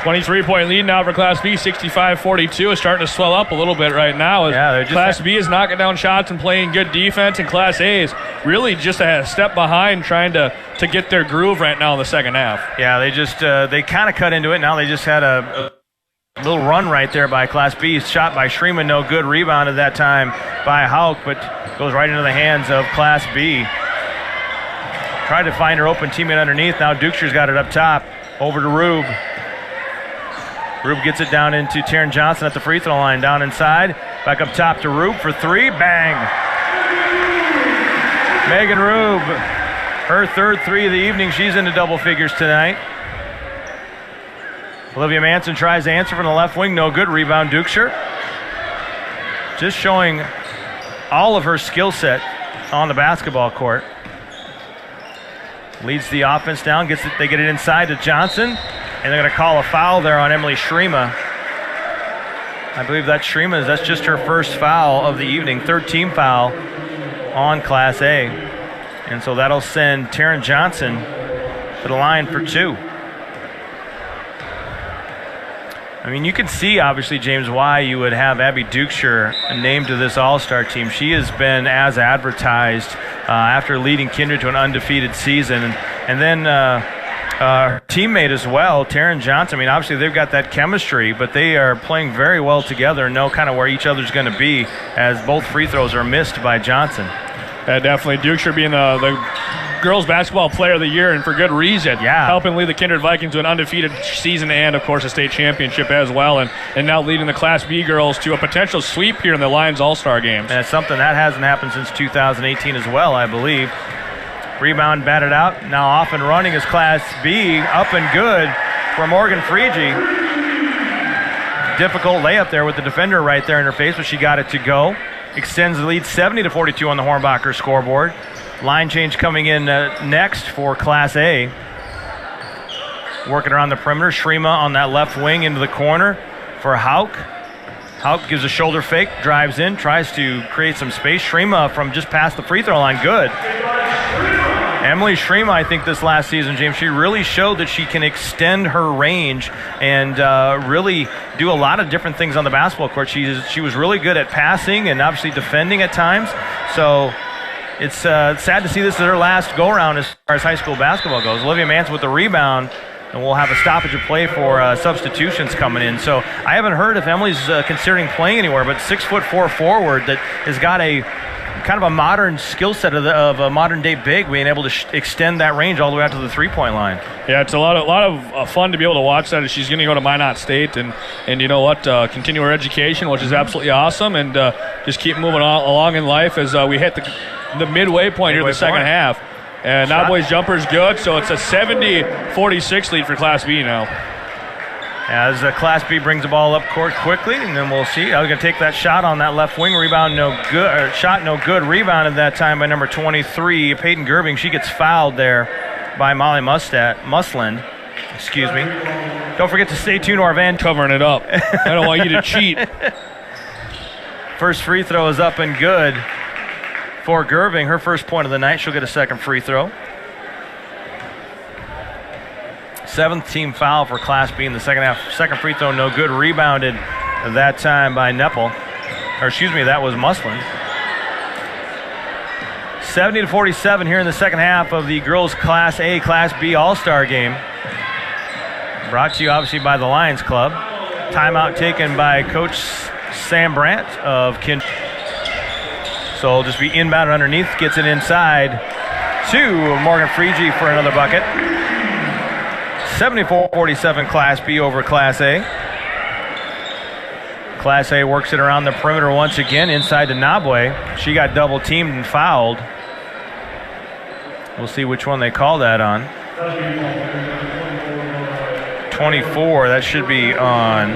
23-point lead now for Class B, 65-42. Is starting to swell up a little bit right now. Yeah, Class B is knocking down shots and playing good defense, and Class A is really just a step behind trying to get their groove right now in the second half. Yeah, they kind of cut into it. Now they just had a little run right there by Class B. Shot by Schreeman, no good. Rebounded that time by Hauk, but goes right into the hands of Class B. Tried to find her open teammate underneath. Now Duksher's got it up top. Over to Rube. Rube gets it down into Taryn Johnson at the free throw line. Down inside. Back up top to Rube for three. Bang! Megan Rube. Her third three of the evening. She's into double figures tonight. Olivia Manson tries to answer from the left wing. No good. Rebound Duksher. Just showing all of her skill set on the basketball court. Leads the offense down. They get it inside to Johnson. And they're going to call a foul there on Emily Schrema. I believe that's just her first foul of the evening. Third team foul on Class A. And so that'll send Taryn Johnson to the line for two. I mean, you can see, obviously, James, why you would have Abby Duksher named to this All-Star team. She has been as advertised after leading Kindred to an undefeated season. And then her teammate as well, Taryn Johnson. I mean, obviously, they've got that chemistry, but they are playing very well together and know kind of where each other's going to be as both free throws are missed by Johnson. Yeah, definitely. Duksher being the girls basketball player of the year, and for good reason. Yeah. Helping lead the Kindred Vikings to an undefeated season and, of course, a state championship as well, and now leading the Class B girls to a potential sweep here in the Lions All-Star games. And it's something that hasn't happened since 2018 as well, I believe. Rebound batted out. Now off and running is Class B. Up and good for Morgan Freege. Difficult layup there with the defender right there in her face, but she got it to go. Extends the lead 70-42 on the Hornbacher scoreboard. Line change coming in next for Class A. Working around the perimeter. Schrema on that left wing into the corner for Hauk. Hauk gives a shoulder fake, drives in, tries to create some space. Schrema from just past the free throw line, good. Emily Schrema, I think this last season, James, she really showed that she can extend her range and really do a lot of different things on the basketball court. She was really good at passing and obviously defending at times. So it's sad to see this as her last go-around as far as high school basketball goes. Olivia Manson with the rebound, and we'll have a stoppage of play for substitutions coming in. So I haven't heard if Emily's considering playing anywhere, but 6'4" forward that has got a kind of a modern skill set of a modern-day big, being able to extend that range all the way out to the three-point line. Yeah, it's a lot of fun to be able to watch that. She's going to go to Minot State and you know what, continue her education, which is absolutely awesome, and just keep moving along in life as we hit the midway point here in the second half. And now boys jumper's good, so it's a 70-46 lead for Class B now. As Class B brings the ball up court quickly, and then we'll see. I was going to take that shot on that left wing. Rebound no good. Shot no good. Rebounded that time by number 23, Peyton Gerbing. She gets fouled there by Molly Musland. Excuse me. Don't forget to stay tuned to our van. Covering it up. I don't want you to cheat. First free throw is up and good for Gerbing. Her first point of the night. She'll get a second free throw. Seventh team foul for Class B in the second half. Second free throw, no good. Rebounded that time by Neppel. Or excuse me, that was Musland. 70-47 here in the second half of the girls Class A, Class B All-Star game. Brought to you obviously by the Lions Club. Timeout taken by Coach Sam Brandt of Kindred. So it'll just be inbound underneath, gets it inside to Morgan Freege for another bucket. 74-47 Class B over Class A. Class A works it around the perimeter once again, inside to Nabwe. She got double teamed and fouled. We'll see which one they call that on. 24, that should be on.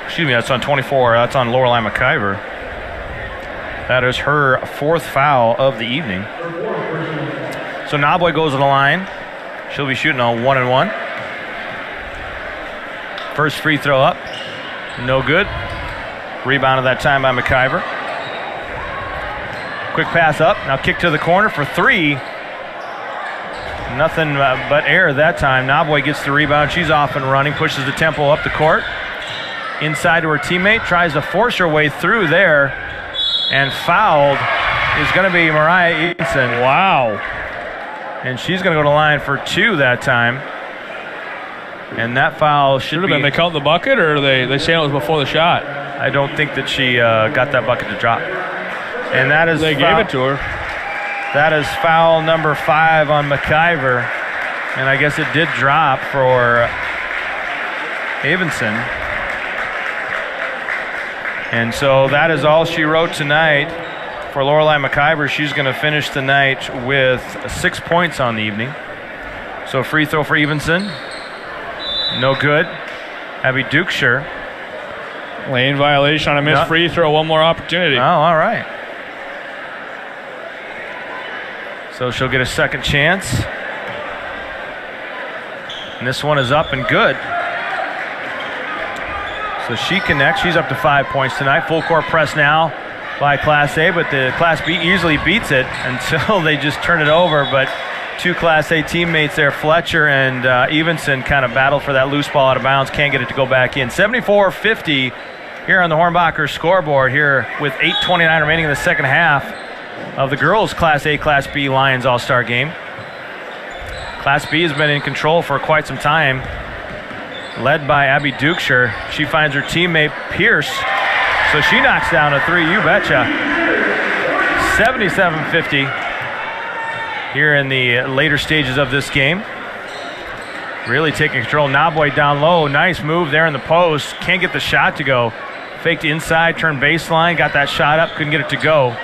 Excuse me, that's on 24. That's on Lorelai McIver. That is her fourth foul of the evening. So Nabwe goes to the line. She'll be shooting a 1-and-1. First free throw up. No good. Rebounded that time by McIver. Quick pass up. Now kick to the corner for three. Nothing but air that time. Knobboy gets the rebound. She's off and running, pushes the tempo up the court. Inside to her teammate, tries to force her way through there, and fouled is going to be Mariah Eaton. Wow. And she's going to go to the line for 2 that time. And that foul should have been. They count the bucket, or they say it was before the shot? I don't think that she got that bucket to drop. And that is they gave it to her. That is foul number 5 on McIver. And I guess it did drop for Avenson. And so that is all she wrote tonight for Lorelai McIver. She's going to finish the night with 6 points on the evening. So free throw for Evenson. No good. Abby Dukeshire. Lane violation on a missed free throw. One more opportunity. Oh, all right. So she'll get a second chance. And this one is up and good. So she connects. She's up to 5 points tonight. Full court press now by Class A, but the Class B easily beats it until they just turn it over. But 2 Class A teammates there, Fletcher and Evenson, kind of battle for that loose ball out of bounds. Can't get it to go back in. 74-50 here on the Hornbacher scoreboard here with 8:29 remaining in the second half of the girls' Class A, Class B Lions All-Star game. Class B has been in control for quite some time, led by Abby Dukeshire. She finds her teammate Pierce, so she knocks down a 3, you betcha. 77-50 here in the later stages of this game. Really taking control. Knobboy down low. Nice move there in the post. Can't get the shot to go. Faked inside, turned baseline, got that shot up, couldn't get it to go.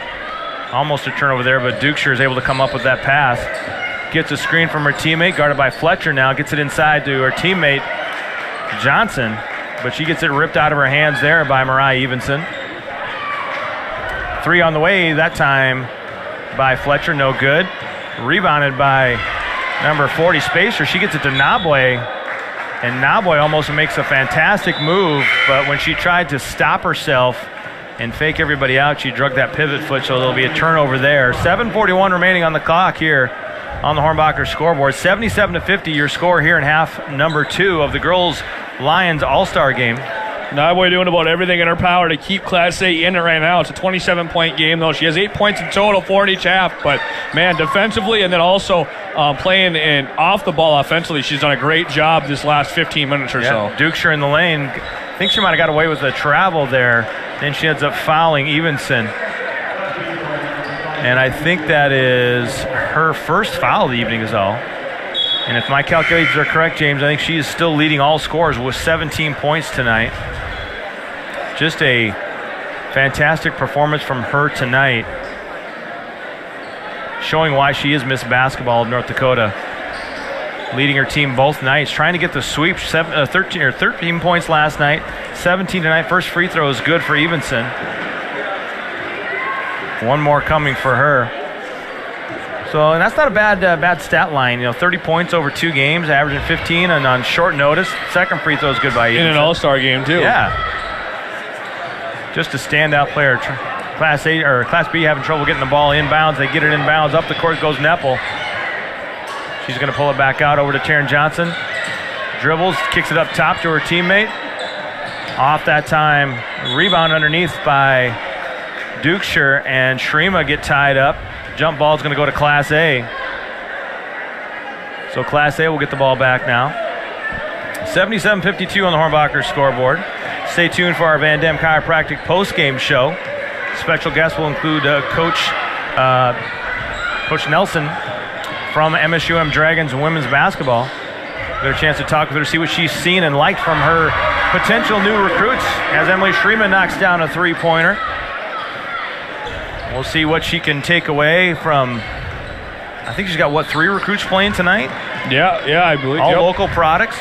Almost a turnover there, but Dukeshire is able to come up with that pass. Gets a screen from her teammate, guarded by Fletcher now. Gets it inside to her teammate, Johnson, but she gets it ripped out of her hands there by Mariah Evenson. 3 on the way, that time by Fletcher, no good. Rebounded by number 40, Spacer. She gets it to Knobboy, and Knobboy almost makes a fantastic move, but when she tried to stop herself and fake everybody out, she drug that pivot foot, so there'll be a turnover there. 7:41 remaining on the clock here on the Hornbacher scoreboard. 77-50 your score here in half number 2 of the girls Lions All-Star game. Knobboy doing about everything in her power to keep Class A in it right now. It's a 27-point game, though. She has 8 points in total, 4 in each half. But, man, defensively and then also playing in off the ball offensively, she's done a great job this last 15 minutes or so. Dukeshire in the lane. I think she might have got away with the travel there. Then she ends up fouling Evenson. And I think that is her first foul of the evening is all. And if my calculations are correct, James, I think she is still leading all scorers with 17 points tonight. Just a fantastic performance from her tonight, showing why she is Miss Basketball of North Dakota. Leading her team both nights, trying to get the sweep. 13 points last night, 17 tonight. First free throw is good for Evenson. One more coming for her. So, and that's not a bad stat line. 30 points over 2 games, averaging 15, and on short notice. Second free throw is good by Evenson. In an All-Star game, too. Yeah. Just a standout player. Class A or Class B having trouble getting the ball inbounds. They get it inbounds. Up the court goes Neppel. She's going to pull it back out over to Taryn Johnson. Dribbles, kicks it up top to her teammate. Off that time, rebound underneath by Dukeshire, and Shrema get tied up. Jump ball is going to go to Class A. So Class A will get the ball back now. 77-52 on the Hornbacher scoreboard. Stay tuned for our Van Dam Chiropractic post-game show. Special guests will include Coach Nelson from MSUM Dragons women's basketball. Get a chance to talk with her, see what she's seen and liked from her potential new recruits as Emily Shrema knocks down a 3-pointer. We'll see what she can take away from, I think she's got, 3 recruits playing tonight? Yeah, I believe. All local products.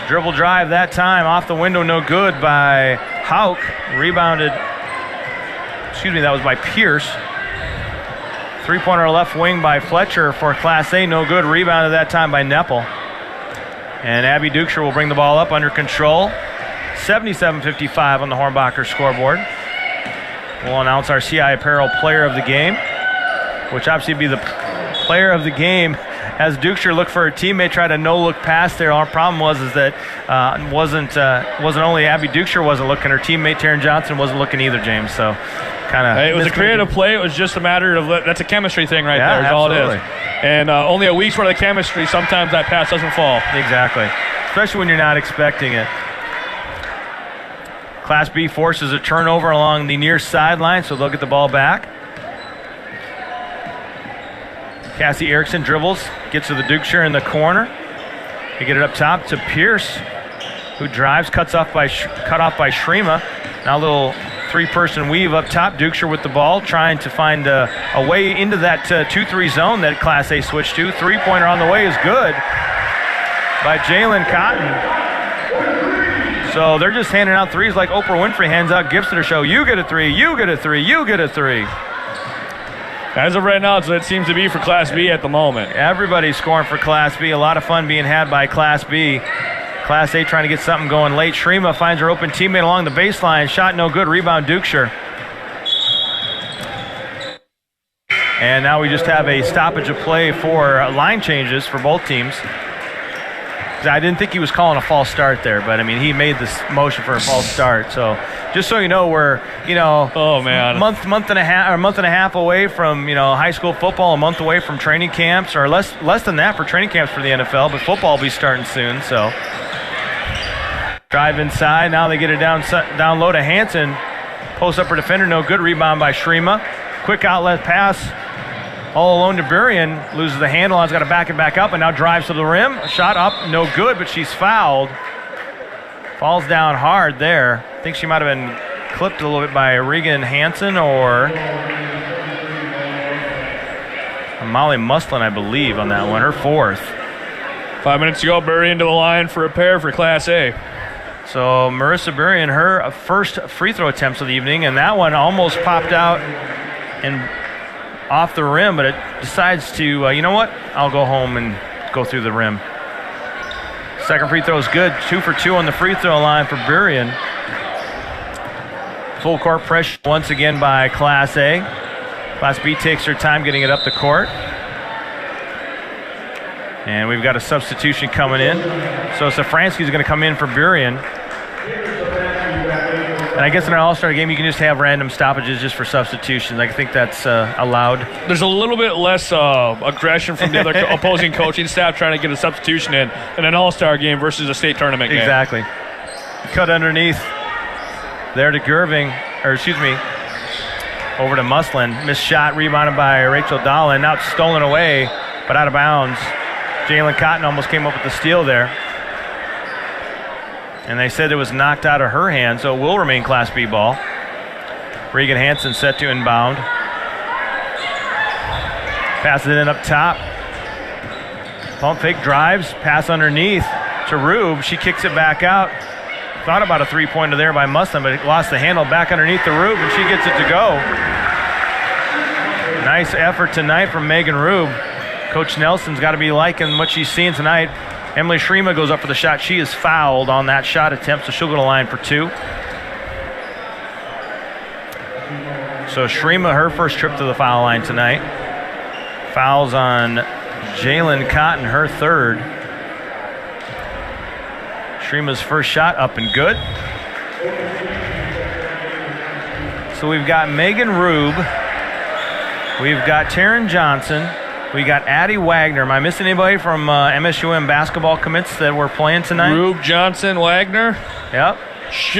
Dribble drive that time, off the window, no good by Hauk. Rebounded, that was by Pierce. 3-pointer left wing by Fletcher for Class A, no good. Rebounded that time by Neppel. And Abby Dukeshire will bring the ball up under control. 77-55 on the Hornbacher scoreboard. We'll announce our CI Apparel Player of the Game, which obviously be the player of the game as Dukeshire looked for her teammate, tried a no-look pass there. Our problem was that wasn't only Abby Dukeshire wasn't looking, her teammate Taryn Johnson wasn't looking either, James. So kind of. It was a creative play. It was just a matter of that's a chemistry thing right there. Is absolutely. All it is. And only a week's worth of chemistry. Sometimes that pass doesn't fall. Exactly, especially when you're not expecting it. Class B forces a turnover along the near sideline, so they'll get the ball back. Cassie Erickson dribbles, gets to the Dukeshire in the corner. They get it up top to Pierce, who drives, cut off by Shrema. Now a little three-person weave up top. Dukeshire with the ball, trying to find a way into that 2-3 zone that Class A switched to. Three-pointer on the way is good by Jalen Cotton. So they're just handing out threes like Oprah Winfrey hands out gifts at her show. You get a three, you get a three, you get a three. As of right now, it's what it seems to be for Class B at the moment. Everybody's scoring for Class B. A lot of fun being had by Class B. Class A trying to get something going late. Shrema finds her open teammate along the baseline. Shot no good. Rebound Dukeshire. And now we just have a stoppage of play for line changes for both teams. I didn't think he was calling a false start there, but I mean, he made this motion for a false start. So just so you know, we're, oh man, month and a half away from, high school football, a month away from training camps, or less than that for training camps for the NFL, but football will be starting soon. So drive inside. Now they get it down low to Hanson. Post up her defender, no good. Rebound by Shrema. Quick outlet pass. All alone to Burien, loses the handle, has got to back it back up, and now drives to the rim. Shot up, no good, but she's fouled. Falls down hard there. I think she might have been clipped a little bit by Regan Hansen or Molly Muslin, I believe, on that one, her fourth. 5 minutes to go, Burien to the line for a pair for Class A. So Marissa Burien, her first free throw attempts of the evening, and that one almost popped out and off the rim, but it decides to, you know what? I'll go home and go through the rim. Second free throw is good. 2 for 2 on the free throw line for Burien. Full court pressure once again by Class A. Class B takes her time getting it up the court. And we've got a substitution coming in. So Safransky's going to come in for Burien. And I guess in an all-star game, you can just have random stoppages just for substitutions. I think that's allowed. There's a little bit less aggression from the other opposing coaching staff trying to get a substitution in an all-star game versus a state tournament game. Exactly. Cut underneath there to Gerving, over to Muslin. Missed shot, rebounded by Rachel Dahlin. Now it's stolen away, but out of bounds. Jalen Cotton almost came up with the steal there. And they said it was knocked out of her hand, so it will remain Class B ball. Regan Hansen set to inbound. Passes it in up top. Pump fake drives, pass underneath to Rube. She kicks it back out. Thought about a three-pointer there by Muslin, but it lost the handle back underneath the Rube, and she gets it to go. Nice effort tonight from Megan Rube. Coach Nelson's got to be liking what she's seeing tonight. Emily Shrema goes up for the shot. She is fouled on that shot attempt, so she'll go to line for 2. So Shrema, her first trip to the foul line tonight. Fouls on Jalen Cotton, her third. Shrema's first shot up and good. So we've got Megan Rube. We've got Taryn Johnson. We got Addie Wagner. Am I missing anybody from MSUM basketball commits that we're playing tonight? Rube, Johnson, Wagner. Yep.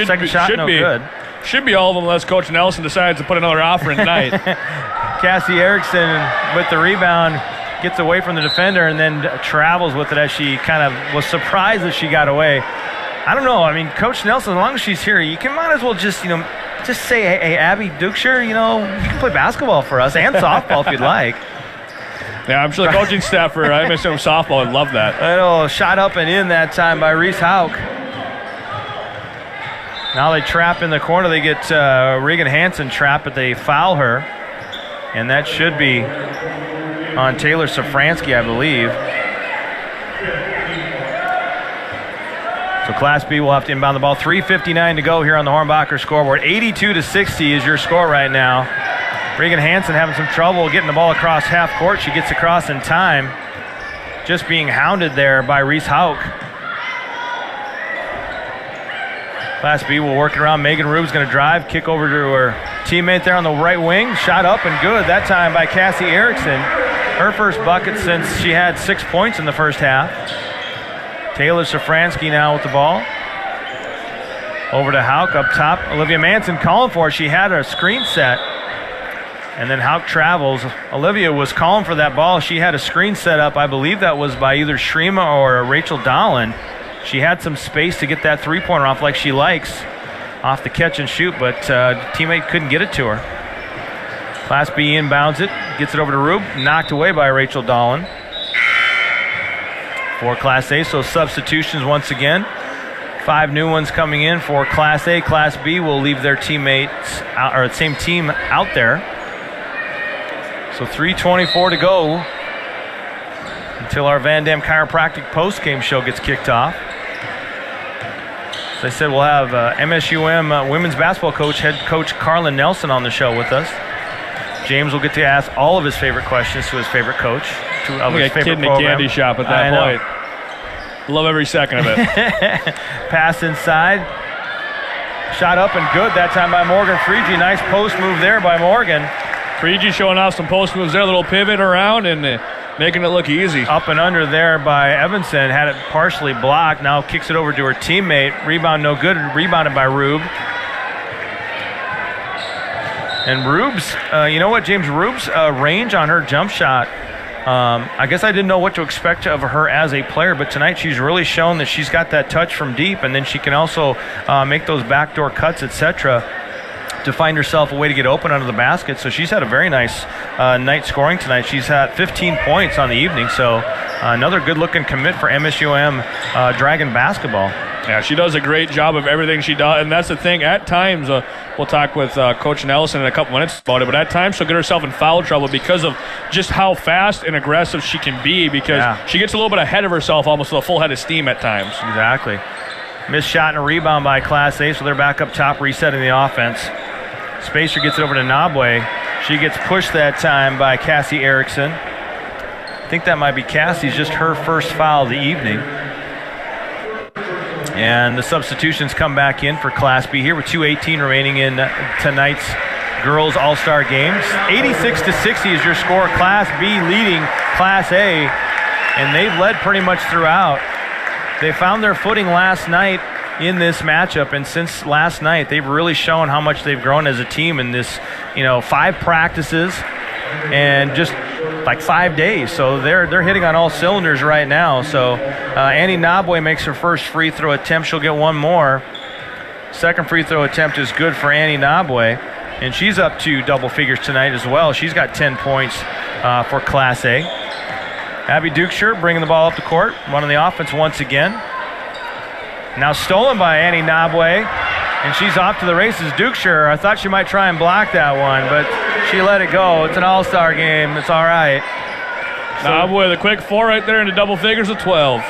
Second shot, no good. Should be all of them unless Coach Nelson decides to put another offer in tonight. Cassie Erickson with the rebound gets away from the defender and then travels with it as she kind of was surprised that she got away. I don't know. I mean, Coach Nelson, as long as she's here, you can might as well just, just say, hey, Abby Dukeshire, you can play basketball for us and softball if you'd like. Yeah, I'm sure the coaching staff for MSUM softball would love that. I know, shot up and in that time by Reese Hauk. Now they trap in the corner. They get Regan Hansen trapped, but they foul her. And that should be on Taylor Safransky, I believe. So Class B will have to inbound the ball. 3:59 to go here on the Hornbacher scoreboard. 82-60 is your score right now. Regan Hansen having some trouble getting the ball across half court. She gets across in time. just being hounded there by Reese Hauk. Class B will work it around. Megan Rube's going to drive, kick over to her teammate there on the right wing. Shot up and good that time by Cassie Erickson. Her first bucket since she had 6 points in the first half. Taylor Safransky now with the ball. Over to Hauk up top. Olivia Manson calling for her. She had a screen set. And then Hauk travels. Olivia was calling for that ball. She had a screen set up. I believe that was by either Shrema or Rachel Dahlin. She had some space to get that three-pointer off like she likes, off the catch and shoot, but teammate couldn't get it to her. Class B inbounds it, gets it over to Rube, knocked away by Rachel Dahlin. For Class A, so substitutions once again. 5 new ones coming in for Class A. Class B will leave their teammates out, or the same team out there. So 3:24 to go until our Van Dam Chiropractic post-game show gets kicked off. As I said, we'll have MSUM women's basketball coach, head coach Carlin Nelson on the show with us. James will get to ask all of his favorite questions to his favorite coach. I'm like a kid in a candy shop at that point. Love every second of it. Pass inside. Shot up and good that time by Morgan Freege. Nice post move there by Morgan. Freege showing off some post moves there, a little pivot around and making it look easy. Up and under there by Evanson. Had it partially blocked. Now kicks it over to her teammate. Rebound no good. Rebounded by Rube. And Rube's, you know what, James? Rube's range on her jump shot, I guess I didn't know what to expect of her as a player, but tonight she's really shown that she's got that touch from deep, and then she can also make those backdoor cuts, etc., to find herself a way to get open under the basket. So she's had a very nice night scoring tonight. She's had 15 points on the evening, so another good-looking commit for MSUM Dragon basketball. Yeah, she does a great job of everything she does, and that's the thing. At times, we'll talk with Coach Nelson in a couple minutes about it, but at times she'll get herself in foul trouble because of just how fast and aggressive she can be, because she gets a little bit ahead of herself, almost with a full head of steam at times. Exactly. Missed shot and a rebound by Class A, so they're back up top, resetting the offense. Spacer gets it over to Nabwe. She gets pushed that time by Cassie Erickson. I think that might be Cassie's, just her first foul of the evening. And the substitutions come back in for Class B here with 2:18 remaining in tonight's girls all-star games. 86-60 is your score. Class B leading Class A, and they've led pretty much throughout. They found their footing last night in this matchup, and since last night, they've really shown how much they've grown as a team in this, 5 practices and just like 5 days. So they're hitting on all cylinders right now. So Annie Nabwe makes her first free throw attempt. She'll get one more. Second free throw attempt is good for Annie Nabwe, and she's up to double figures tonight as well. She's got 10 points for Class A. Abby Dukeshire bringing the ball up the court, running the offense once again. Now stolen by Annie Nabwe, and she's off to the races. Dukeshire, I thought she might try and block that one, but she let it go. It's an all-star game. It's all right. Nabwe, the quick 4 right there into double figures of 12.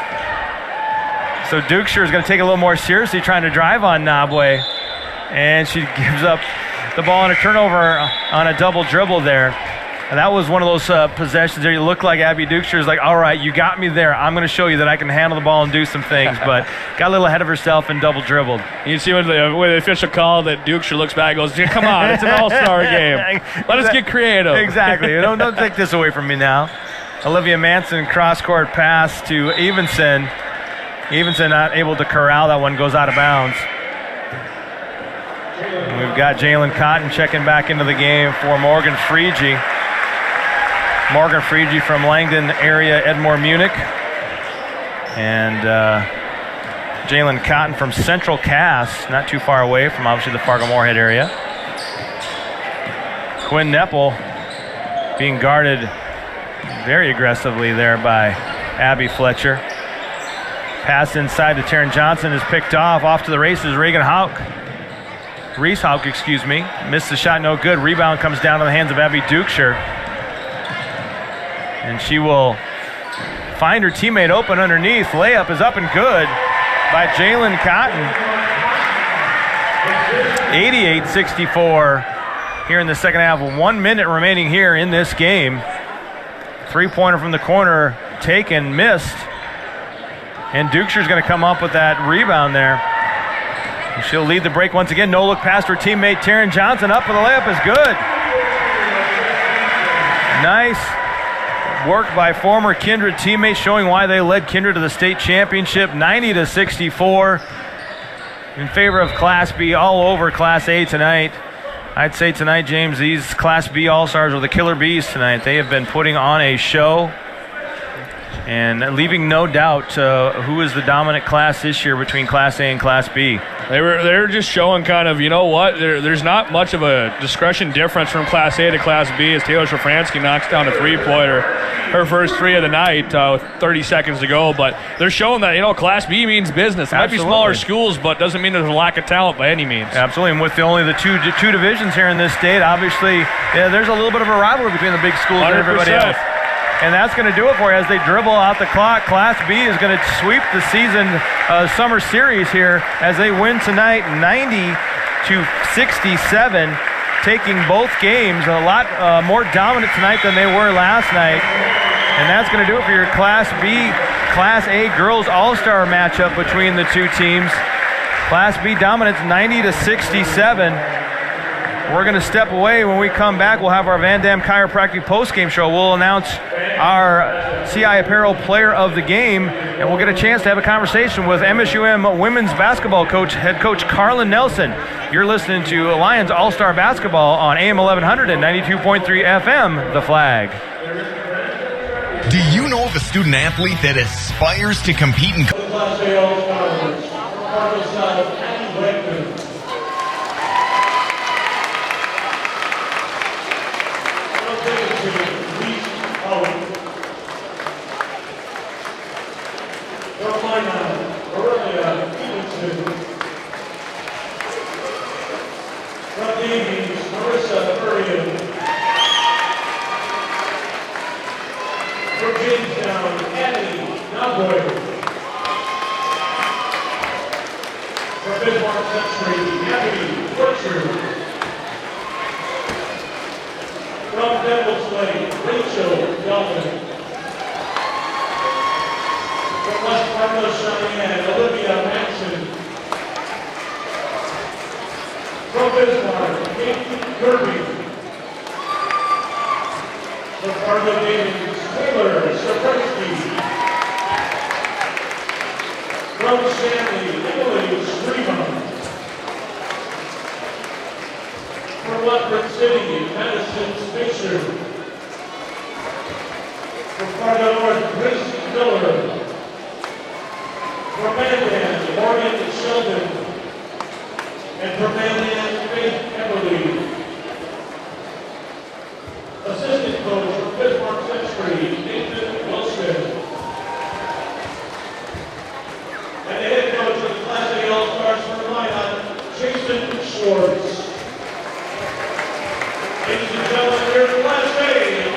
So Dukeshire is going to take it a little more seriously, trying to drive on Nabwe, and she gives up the ball on a turnover on a double dribble there. And that was one of those possessions there. You look like Abby Dukeshire is like, all right, you got me there. I'm going to show you that I can handle the ball and do some things. But got a little ahead of herself and double dribbled. You see when the official call that Dukeshire looks back and goes, come on, it's an all-star game. Let us get creative. Exactly. Don't take this away from me now. Olivia Manson cross-court pass to Evenson. Evenson not able to corral that one, goes out of bounds. And we've got Jalen Cotton checking back into the game for Morgan Freege. Morgan Freege from Langdon area, Edmore, Munich. And Jalen Cotton from Central Cass, not too far away from obviously the Fargo-Moorhead area. Quinn Neppel being guarded very aggressively there by Abby Fletcher. Pass inside to Taryn Johnson is picked off to the races. Reese Hauk, missed the shot, no good. Rebound comes down to the hands of Abby Dukeshire. And she will find her teammate open underneath. Layup is up and good by Jalen Cotton. 88-64 here in the second half. 1 minute remaining here in this game. Three-pointer from the corner taken, missed. And Dukeshire's going to come up with that rebound there. And she'll lead the break once again. No look past her teammate Taryn Johnson. Up for the layup is good. Nice work by former Kindred teammates, showing why they led Kindred to the state championship, 90-64 in favor of Class B, all over Class A tonight. I'd say tonight, James, these Class B All-Stars are the killer bees tonight. They have been putting on a show and leaving no doubt who is the dominant class this year between Class A and Class B. They're just showing kind of, you know what, there's not much of a discretion difference from Class A to Class B as Taylor Shafransky knocks down a three-pointer, her first three of the night with 30 seconds to go. But they're showing that, you know, Class B means business. It might be smaller schools, but doesn't mean there's a lack of talent by any means. Absolutely, and with only the two divisions here in this state, obviously, there's a little bit of a rivalry between the big schools 100%. And everybody else. And that's going to do it for you as they dribble out the clock. Class B is going to sweep the season summer series here as they win tonight 90-67, taking both games a lot more dominant tonight than they were last night. And that's going to do it for your Class B, Class A girls all-star matchup between the two teams. Class B dominance 90-67. We're going to step away. When we come back, we'll have our Van Dam Chiropractic post-game show. We'll announce our CI Apparel Player of the Game, and we'll get a chance to have a conversation with MSUM women's basketball coach, head coach Carlin Nelson. You're listening to Lions All-Star Basketball on AM 1100 and 92.3 FM, The Flag. Do you know of a student athlete that aspires to compete in Olivia Manson. From Bismarck, Kirby. From Fargo Davies, Taylor Shafransky. From Stanley, Emily Screamer. From Lethbridge City, Madison Spacer. From Fargo North, Chris Miller. From Mandan, Morgan Sheldon. And from Mandan, Faith Everly. Assistant coach from Bismarck Century, Nathan Wilson. And the head coach of the Class A All-Stars from Lyon, Jason Schwartz. Ladies and gentlemen, here's Class A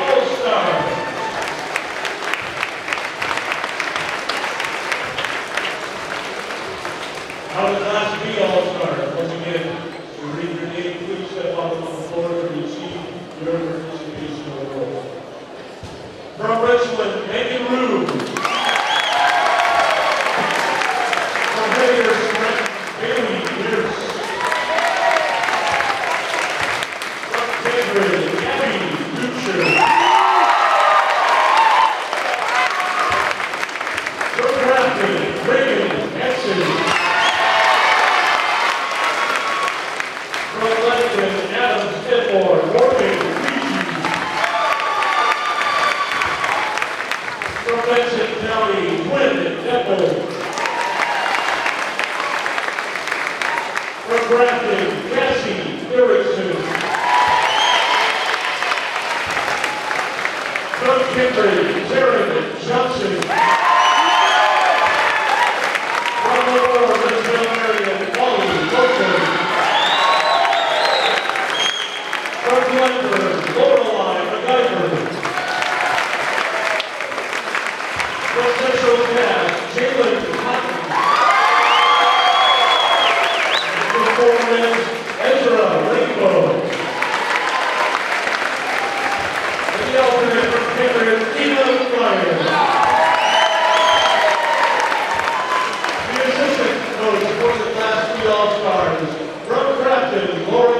All-Stars. How the Class B All-Stars, once again, to read your name, please step up on the floor to receive your participation award. From Richland, Megan Rue. From Hagerstown, Bailey Pierce. From Cambridge, Abby Dukeshire. From Grafton, Reagan Hanson. From London, Adam Stedmore, Morgan Reedy. From Benson County, Quinn Deppel. From Grafton, Cassie Erickson. From Cambridge, Taryn Johnson. From the Lower Richmond area, Ollie Wilson. From Glenburg, Lorelei McIver. From Central Cass, Jalen Cotton. And from Foreman, Ezra Rainbow. And the alternate from Cambridge, Eva captain, Lori